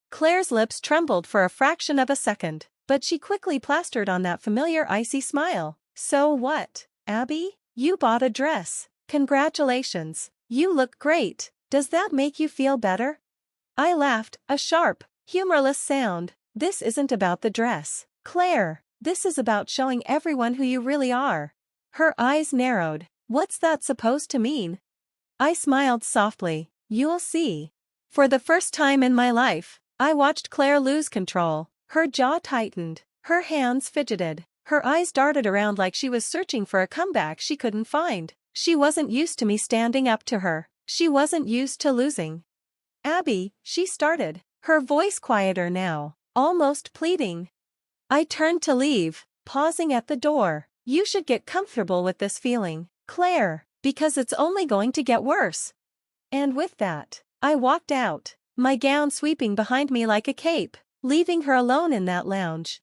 Claire's lips trembled for a fraction of a second, but she quickly plastered on that familiar icy smile. So what, Abby? You bought a dress. Congratulations. You look great. Does that make you feel better? I laughed, a sharp, humorless sound. This isn't about the dress, Claire. This is about showing everyone who you really are. Her eyes narrowed. What's that supposed to mean? I smiled softly. You'll see. For the first time in my life, I watched Claire lose control. Her jaw tightened. Her hands fidgeted. Her eyes darted around like she was searching for a comeback she couldn't find. She wasn't used to me standing up to her. She wasn't used to losing. Abby, she started, her voice quieter now, almost pleading. I turned to leave, pausing at the door. You should get comfortable with this feeling, Claire, because it's only going to get worse. And with that, I walked out, my gown sweeping behind me like a cape, leaving her alone in that lounge.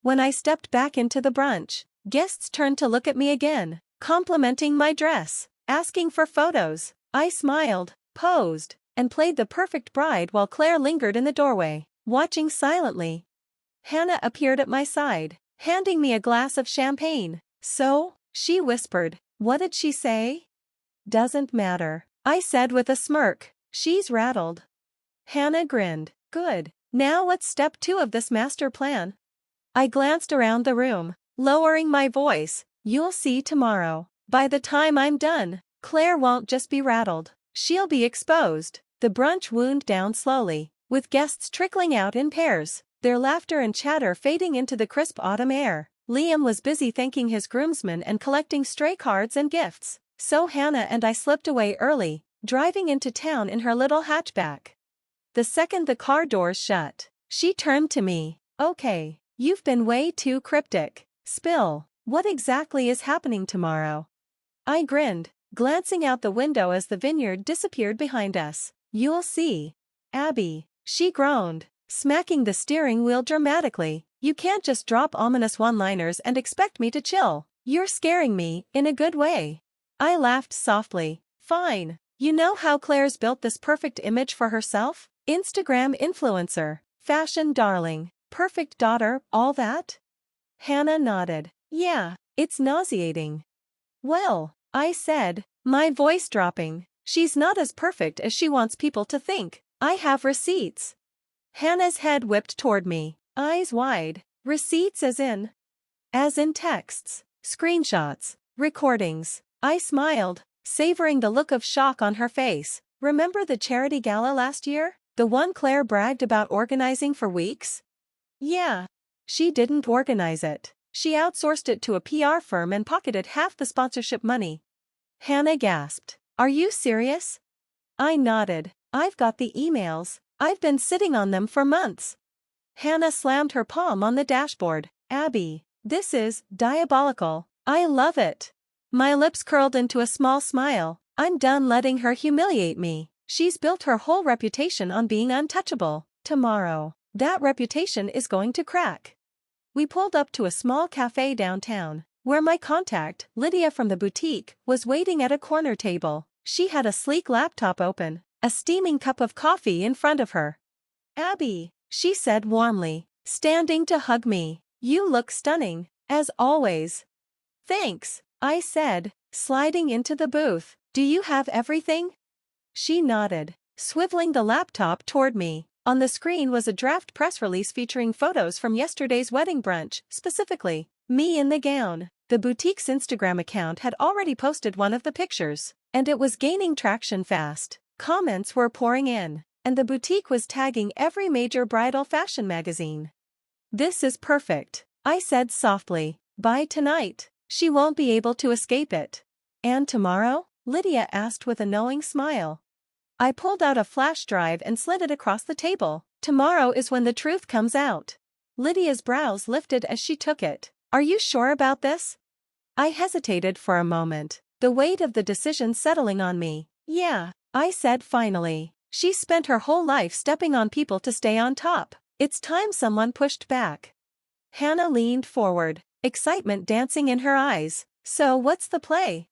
When I stepped back into the brunch, guests turned to look at me again, complimenting my dress, asking for photos. I smiled, posed, and played the perfect bride while Claire lingered in the doorway, watching silently. Hannah appeared at my side, handing me a glass of champagne. So, she whispered, what did she say? Doesn't matter, I said with a smirk. She's rattled. Hannah grinned. Good. Now what's step 2 of this master plan? I glanced around the room, lowering my voice. You'll see tomorrow. By the time I'm done, Claire won't just be rattled. She'll be exposed. The brunch wound down slowly, with guests trickling out in pairs, their laughter and chatter fading into the crisp autumn air. Liam was busy thanking his groomsmen and collecting stray cards and gifts, so Hannah and I slipped away early, driving into town in her little hatchback. The second the car doors shut, she turned to me. Okay, you've been way too cryptic. Spill, what exactly is happening tomorrow? I grinned, glancing out the window as the vineyard disappeared behind us. You'll see. Abby, she groaned, smacking the steering wheel dramatically. You can't just drop ominous one-liners and expect me to chill. You're scaring me, in a good way. I laughed softly. Fine. You know how Claire's built this perfect image for herself? Instagram influencer, fashion darling, perfect daughter, all that? Hannah nodded. Yeah, it's nauseating. Well, I said, my voice dropping, she's not as perfect as she wants people to think. I have receipts. Hannah's head whipped toward me, eyes wide. Receipts as in texts, screenshots, recordings. I smiled, savoring the look of shock on her face. Remember the charity gala last year? The one Claire bragged about organizing for weeks? Yeah. She didn't organize it. She outsourced it to a PR firm and pocketed half the sponsorship money. Hannah gasped. Are you serious? I nodded. I've got the emails. I've been sitting on them for months. Hannah slammed her palm on the dashboard. Abby, this is diabolical. I love it. My lips curled into a small smile. I'm done letting her humiliate me. She's built her whole reputation on being untouchable. Tomorrow, that reputation is going to crack. We pulled up to a small cafe downtown, where my contact, Lydia from the boutique, was waiting at a corner table. She had a sleek laptop open, a steaming cup of coffee in front of her. Abby, she said warmly, standing to hug me. You look stunning, as always. Thanks, I said, sliding into the booth. Do you have everything? She nodded, swiveling the laptop toward me. On the screen was a draft press release featuring photos from yesterday's wedding brunch, specifically, me in the gown. The boutique's Instagram account had already posted one of the pictures, and it was gaining traction fast. Comments were pouring in, and the boutique was tagging every major bridal fashion magazine. This is perfect, I said softly. By tonight, she won't be able to escape it. And tomorrow? Lydia asked with a knowing smile. I pulled out a flash drive and slid it across the table. Tomorrow is when the truth comes out. Lydia's brows lifted as she took it. Are you sure about this? I hesitated for a moment, the weight of the decision settling on me. Yeah, I said finally. She spent her whole life stepping on people to stay on top. It's time someone pushed back. Hannah leaned forward, excitement dancing in her eyes. So what's the play?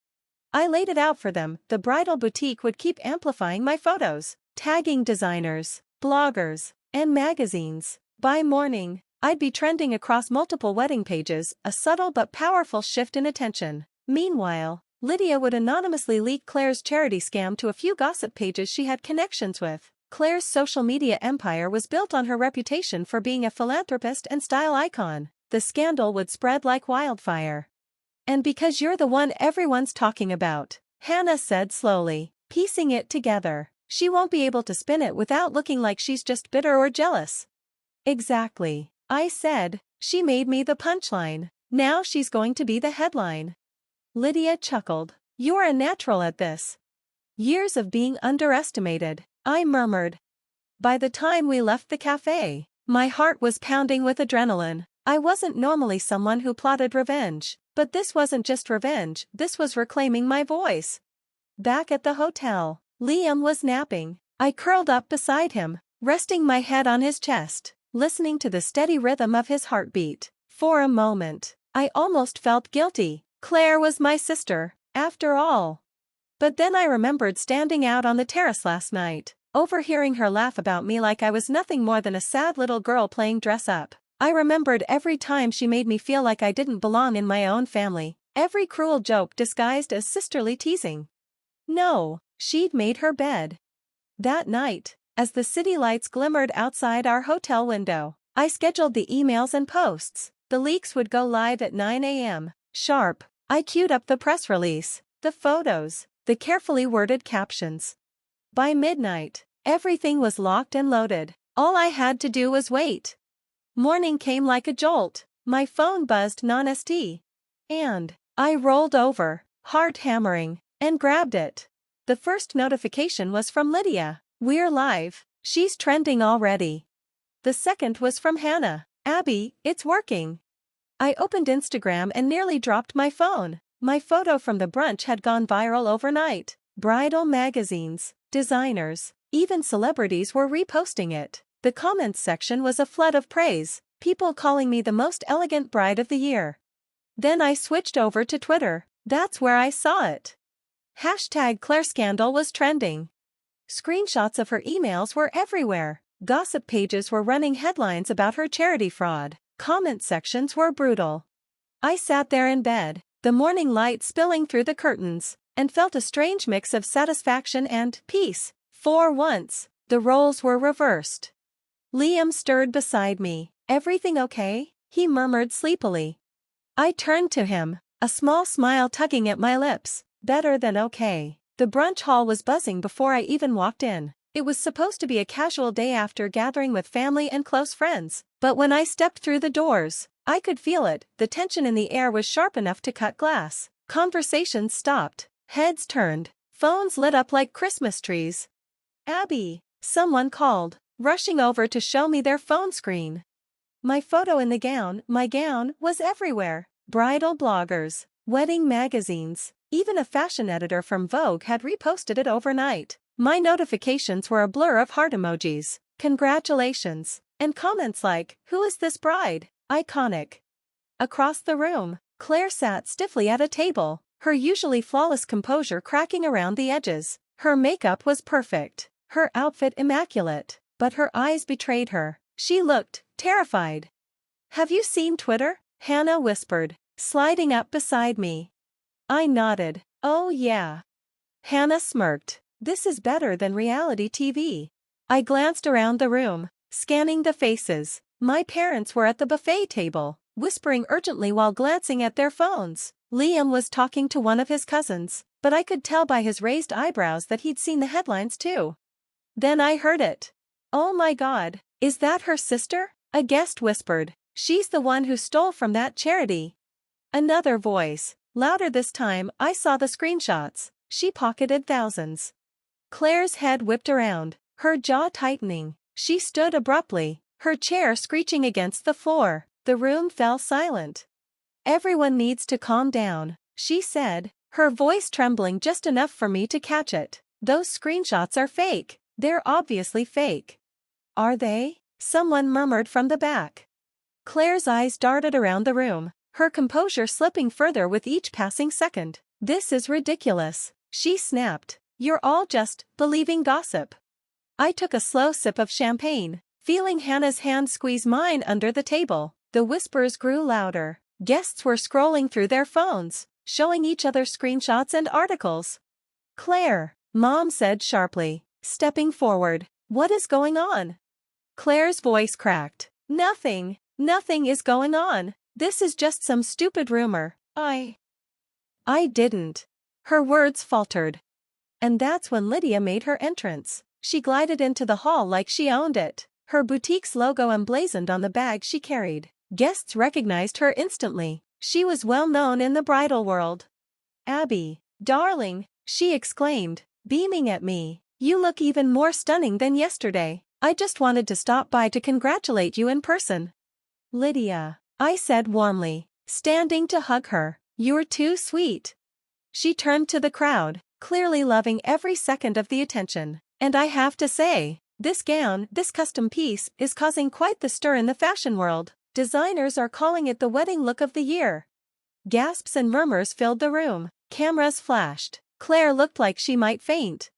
I laid it out for them. The bridal boutique would keep amplifying my photos, tagging designers, bloggers, and magazines. By morning, I'd be trending across multiple wedding pages, a subtle but powerful shift in attention. Meanwhile, Lydia would anonymously leak Claire's charity scam to a few gossip pages she had connections with. Claire's social media empire was built on her reputation for being a philanthropist and style icon. The scandal would spread like wildfire. And because you're the one everyone's talking about, Hannah said slowly, piecing it together, she won't be able to spin it without looking like she's just bitter or jealous. Exactly, I said. She made me the punchline. Now she's going to be the headline. Lydia chuckled. You're a natural at this. Years of being underestimated, I murmured. By the time we left the cafe, my heart was pounding with adrenaline. I wasn't normally someone who plotted revenge, but this wasn't just revenge, this was reclaiming my voice. Back at the hotel, Liam was napping. I curled up beside him, resting my head on his chest, listening to the steady rhythm of his heartbeat. For a moment, I almost felt guilty. Claire was my sister, after all. But then I remembered standing out on the terrace last night, overhearing her laugh about me like I was nothing more than a sad little girl playing dress-up. I remembered every time she made me feel like I didn't belong in my own family, every cruel joke disguised as sisterly teasing. No, she'd made her bed. That night, as the city lights glimmered outside our hotel window, I scheduled the emails and posts. The leaks would go live at 9 a.m. sharp. I queued up the press release, the photos, the carefully worded captions. By midnight, everything was locked and loaded. All I had to do was wait. Morning came like a jolt. My phone buzzed non-ST. And I rolled over, heart hammering, and grabbed it. The first notification was from Lydia. We're live. She's trending already. The second was from Hannah. Abby, it's working. I opened Instagram and nearly dropped my phone. My photo from the brunch had gone viral overnight. Bridal magazines, designers, even celebrities were reposting it. The comments section was a flood of praise, people calling me the most elegant bride of the year. Then I switched over to Twitter. That's where I saw it. #ClaireScandal was trending. Screenshots of her emails were everywhere. Gossip pages were running headlines about her charity fraud. Comment sections were brutal. I sat there in bed, the morning light spilling through the curtains, and felt a strange mix of satisfaction and peace. For once, the roles were reversed. Liam stirred beside me. Everything okay? He murmured sleepily. I turned to him, a small smile tugging at my lips. Better than okay. The brunch hall was buzzing before I even walked in. It was supposed to be a casual day after gathering with family and close friends, but when I stepped through the doors, I could feel it, the tension in the air was sharp enough to cut glass. Conversations stopped, heads turned, phones lit up like Christmas trees. "Abby," someone called, rushing over to show me their phone screen. My photo in the gown, my gown, was everywhere. Bridal bloggers, wedding magazines, even a fashion editor from Vogue had reposted it overnight. My notifications were a blur of heart emojis, congratulations, and comments like, "Who is this bride?" Iconic. Across the room, Claire sat stiffly at a table, her usually flawless composure cracking around the edges. Her makeup was perfect, her outfit immaculate, but her eyes betrayed her. She looked terrified. "Have you seen Twitter?" Hannah whispered, sliding up beside me. I nodded. "Oh yeah." Hannah smirked. "This is better than reality TV." I glanced around the room, scanning the faces. My parents were at the buffet table, whispering urgently while glancing at their phones. Liam was talking to one of his cousins, but I could tell by his raised eyebrows that he'd seen the headlines too. Then I heard it. "Oh my God, is that her sister?" A guest whispered. "She's the one who stole from that charity." Another voice, louder this time. I saw the screenshots. "She pocketed thousands." Claire's head whipped around, her jaw tightening. She stood abruptly, her chair screeching against the floor. The room fell silent. "Everyone needs to calm down," she said, her voice trembling just enough for me to catch it. "Those screenshots are fake. They're obviously fake." "Are they?" someone murmured from the back. Claire's eyes darted around the room, her composure slipping further with each passing second. "This is ridiculous," she snapped. "You're all just believing gossip." I took a slow sip of champagne, feeling Hannah's hand squeeze mine under the table. The whispers grew louder. Guests were scrolling through their phones, showing each other screenshots and articles. "Claire," Mom said sharply, stepping forward. "What is going on?" Claire's voice cracked. Nothing is going on. This is just some stupid rumor. I didn't." Her words faltered. And that's when Lydia made her entrance. She glided into the hall like she owned it, her boutique's logo emblazoned on the bag she carried. Guests recognized her instantly. She was well known in the bridal world. "Abby, darling," she exclaimed, beaming at me. "You look even more stunning than yesterday. I just wanted to stop by to congratulate you in person." "Lydia," I said warmly, standing to hug her, "you're too sweet." She turned to the crowd, clearly loving every second of the attention. "And I have to say, this gown, this custom piece, is causing quite the stir in the fashion world. Designers are calling it the wedding look of the year." Gasps and murmurs filled the room. Cameras flashed. Claire looked like she might faint.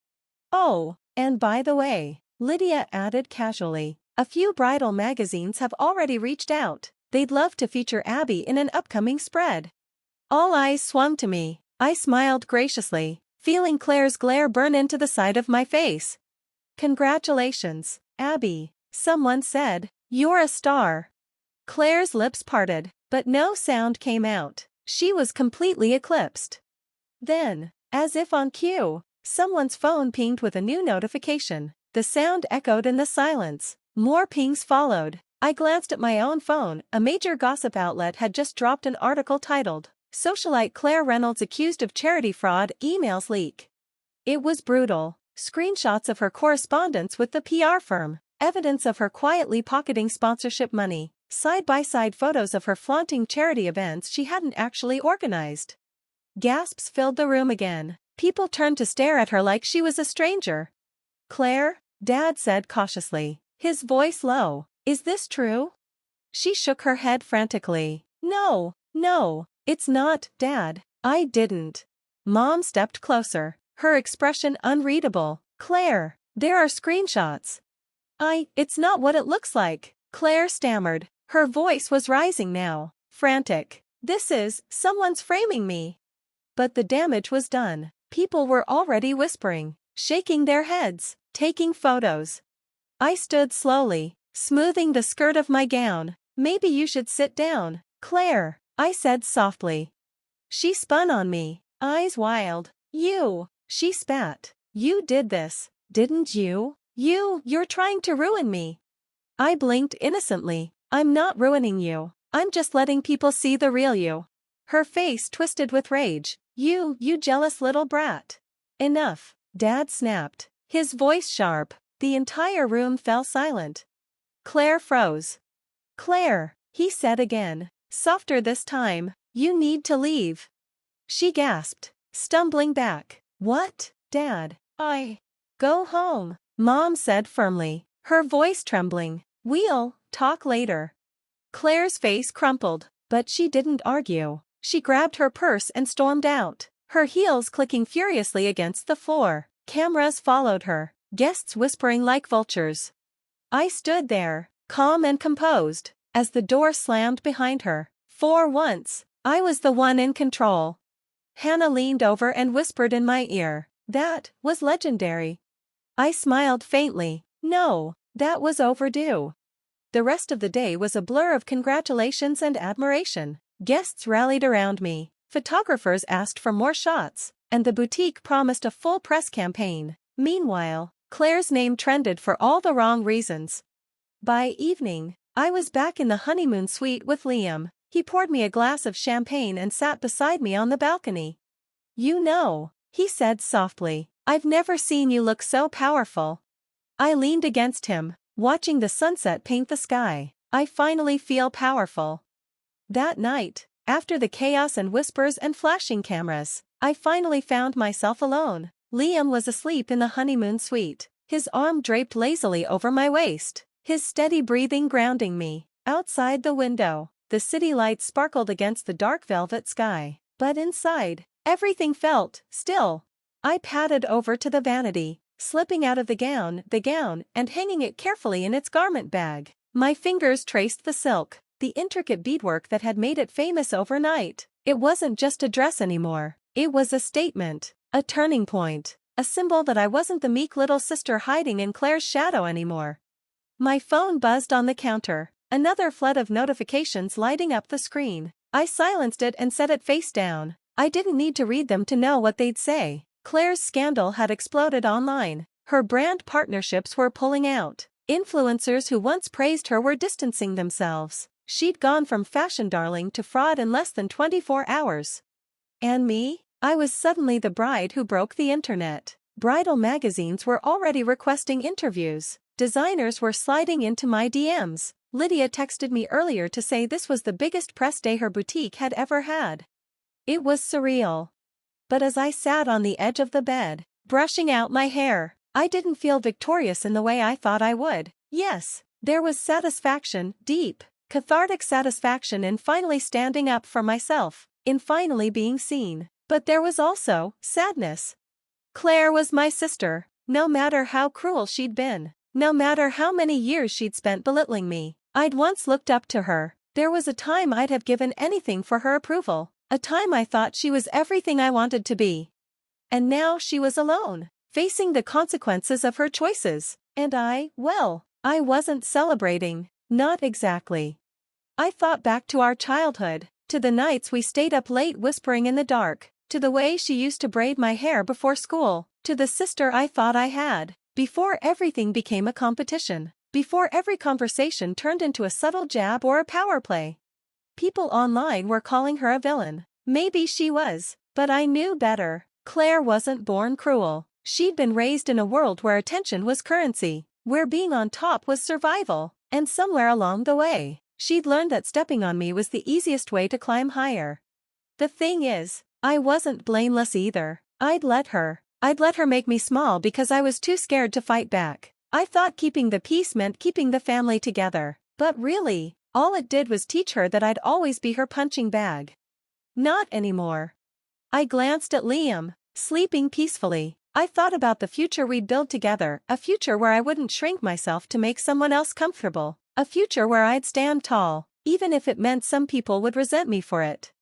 "Oh, and by the way," Lydia added casually, "a few bridal magazines have already reached out. They'd love to feature Abby in an upcoming spread." All eyes swung to me. I smiled graciously, feeling Claire's glare burn into the side of my face. "Congratulations, Abby," someone said. "You're a star." Claire's lips parted, but no sound came out. She was completely eclipsed. Then, as if on cue, someone's phone pinged with a new notification. The sound echoed in the silence. More pings followed. I glanced at my own phone. A major gossip outlet had just dropped an article titled, "Socialite Claire Reynolds accused of charity fraud, emails leak." It was brutal. Screenshots of her correspondence with the PR firm, evidence of her quietly pocketing sponsorship money, side-by-side photos of her flaunting charity events she hadn't actually organized. Gasps filled the room again. People turned to stare at her like she was a stranger. "Claire," Dad said cautiously, his voice low, "is this true?" She shook her head frantically. No, it's not, Dad. I didn't." Mom stepped closer, her expression unreadable. "Claire, there are screenshots." It's not what it looks like," Claire stammered. Her voice was rising now, frantic. Someone's framing me." But the damage was done. People were already whispering, shaking their heads, taking photos. I stood slowly, smoothing the skirt of my gown. "Maybe you should sit down, Claire," I said softly. She spun on me, eyes wild. She spat. "You did this, didn't you? You're trying to ruin me." I blinked innocently. "I'm not ruining you. I'm just letting people see the real you. Her face twisted with rage. You jealous little brat. Enough, Dad snapped, his voice sharp. The entire room fell silent. Claire froze. Claire, he said again, softer this time, you need to leave. She gasped, stumbling back. What, Dad? Go home, Mom said firmly, her voice trembling. We'll talk later. Claire's face crumpled, but she didn't argue. She grabbed her purse and stormed out, her heels clicking furiously against the floor. Cameras followed her, guests whispering like vultures. I stood there, calm and composed, as the door slammed behind her. For once, I was the one in control. Hannah leaned over and whispered in my ear, "That was legendary." I smiled faintly. No, that was overdue. The rest of the day was a blur of congratulations and admiration. Guests rallied around me, photographers asked for more shots, and the boutique promised a full press campaign. Meanwhile, Claire's name trended for all the wrong reasons. By evening, I was back in the honeymoon suite with Liam. He poured me a glass of champagne and sat beside me on the balcony. "You know," he said softly, "I've never seen you look so powerful." I leaned against him, watching the sunset paint the sky. I finally feel powerful. That night, after the chaos and whispers and flashing cameras, I finally found myself alone. Liam was asleep in the honeymoon suite, his arm draped lazily over my waist, his steady breathing grounding me. Outside the window, the city lights sparkled against the dark velvet sky, but inside, everything felt still. I padded over to the vanity, slipping out of the gown, and hanging it carefully in its garment bag. My fingers traced the silk, the intricate beadwork that had made it famous overnight. It wasn't just a dress anymore. It was a statement, a turning point, a symbol that I wasn't the meek little sister hiding in Claire's shadow anymore. My phone buzzed on the counter, another flood of notifications lighting up the screen. I silenced it and set it face down. I didn't need to read them to know what they'd say. Claire's scandal had exploded online. Her brand partnerships were pulling out. Influencers who once praised her were distancing themselves. She'd gone from fashion darling to fraud in less than 24 hours. And me? I was suddenly the bride who broke the internet. Bridal magazines were already requesting interviews. Designers were sliding into my DMs. Lydia texted me earlier to say this was the biggest press day her boutique had ever had. It was surreal. But as I sat on the edge of the bed, brushing out my hair, I didn't feel victorious in the way I thought I would. Yes, there was satisfaction, deep, cathartic satisfaction in finally standing up for myself, in finally being seen. But there was also sadness. Claire was my sister, no matter how cruel she'd been, no matter how many years she'd spent belittling me. I'd once looked up to her. There was a time I'd have given anything for her approval, a time I thought she was everything I wanted to be. And now she was alone, facing the consequences of her choices, and I wasn't celebrating, not exactly. I thought back to our childhood, to the nights we stayed up late whispering in the dark, to the way she used to braid my hair before school, to the sister I thought I had, before everything became a competition, before every conversation turned into a subtle jab or a power play. People online were calling her a villain. Maybe she was, but I knew better. Claire wasn't born cruel. She'd been raised in a world where attention was currency, where being on top was survival, and somewhere along the way, she'd learned that stepping on me was the easiest way to climb higher. The thing is, I wasn't blameless either. I'd let her make me small because I was too scared to fight back. I thought keeping the peace meant keeping the family together, but really, all it did was teach her that I'd always be her punching bag. Not anymore. I glanced at Liam, sleeping peacefully. I thought about the future we'd build together, a future where I wouldn't shrink myself to make someone else comfortable, a future where I'd stand tall, even if it meant some people would resent me for it.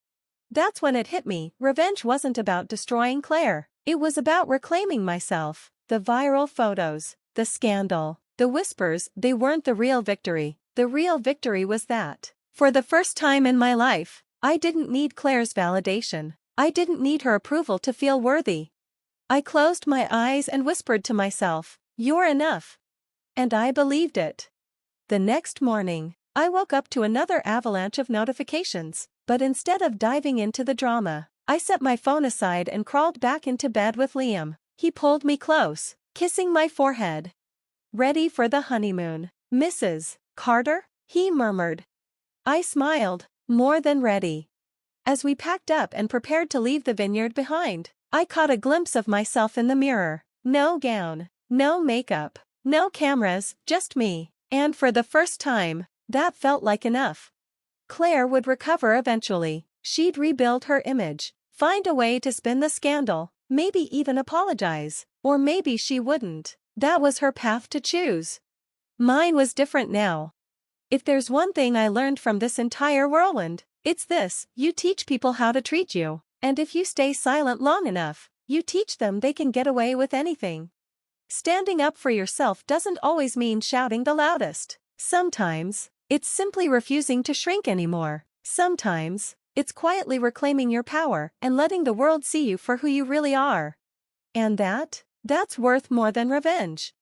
That's when it hit me, revenge wasn't about destroying Claire, it was about reclaiming myself. The viral photos, the scandal, the whispers, they weren't the real victory. The real victory was that, for the first time in my life, I didn't need Claire's validation. I didn't need her approval to feel worthy. I closed my eyes and whispered to myself, "You're enough." And I believed it. The next morning, I woke up to another avalanche of notifications, but instead of diving into the drama, I set my phone aside and crawled back into bed with Liam. He pulled me close, kissing my forehead. "Ready for the honeymoon, Mrs. Carter?" he murmured. I smiled, more than ready. As we packed up and prepared to leave the vineyard behind, I caught a glimpse of myself in the mirror. No gown, no makeup, no cameras, just me. And for the first time, that felt like enough. Claire would recover eventually. She'd rebuild her image, find a way to spin the scandal, maybe even apologize. Or maybe she wouldn't. That was her path to choose. Mine was different now. If there's one thing I learned from this entire whirlwind, it's this: you teach people how to treat you. And if you stay silent long enough, you teach them they can get away with anything. Standing up for yourself doesn't always mean shouting the loudest. Sometimes, it's simply refusing to shrink anymore. Sometimes, it's quietly reclaiming your power and letting the world see you for who you really are. And that's worth more than revenge.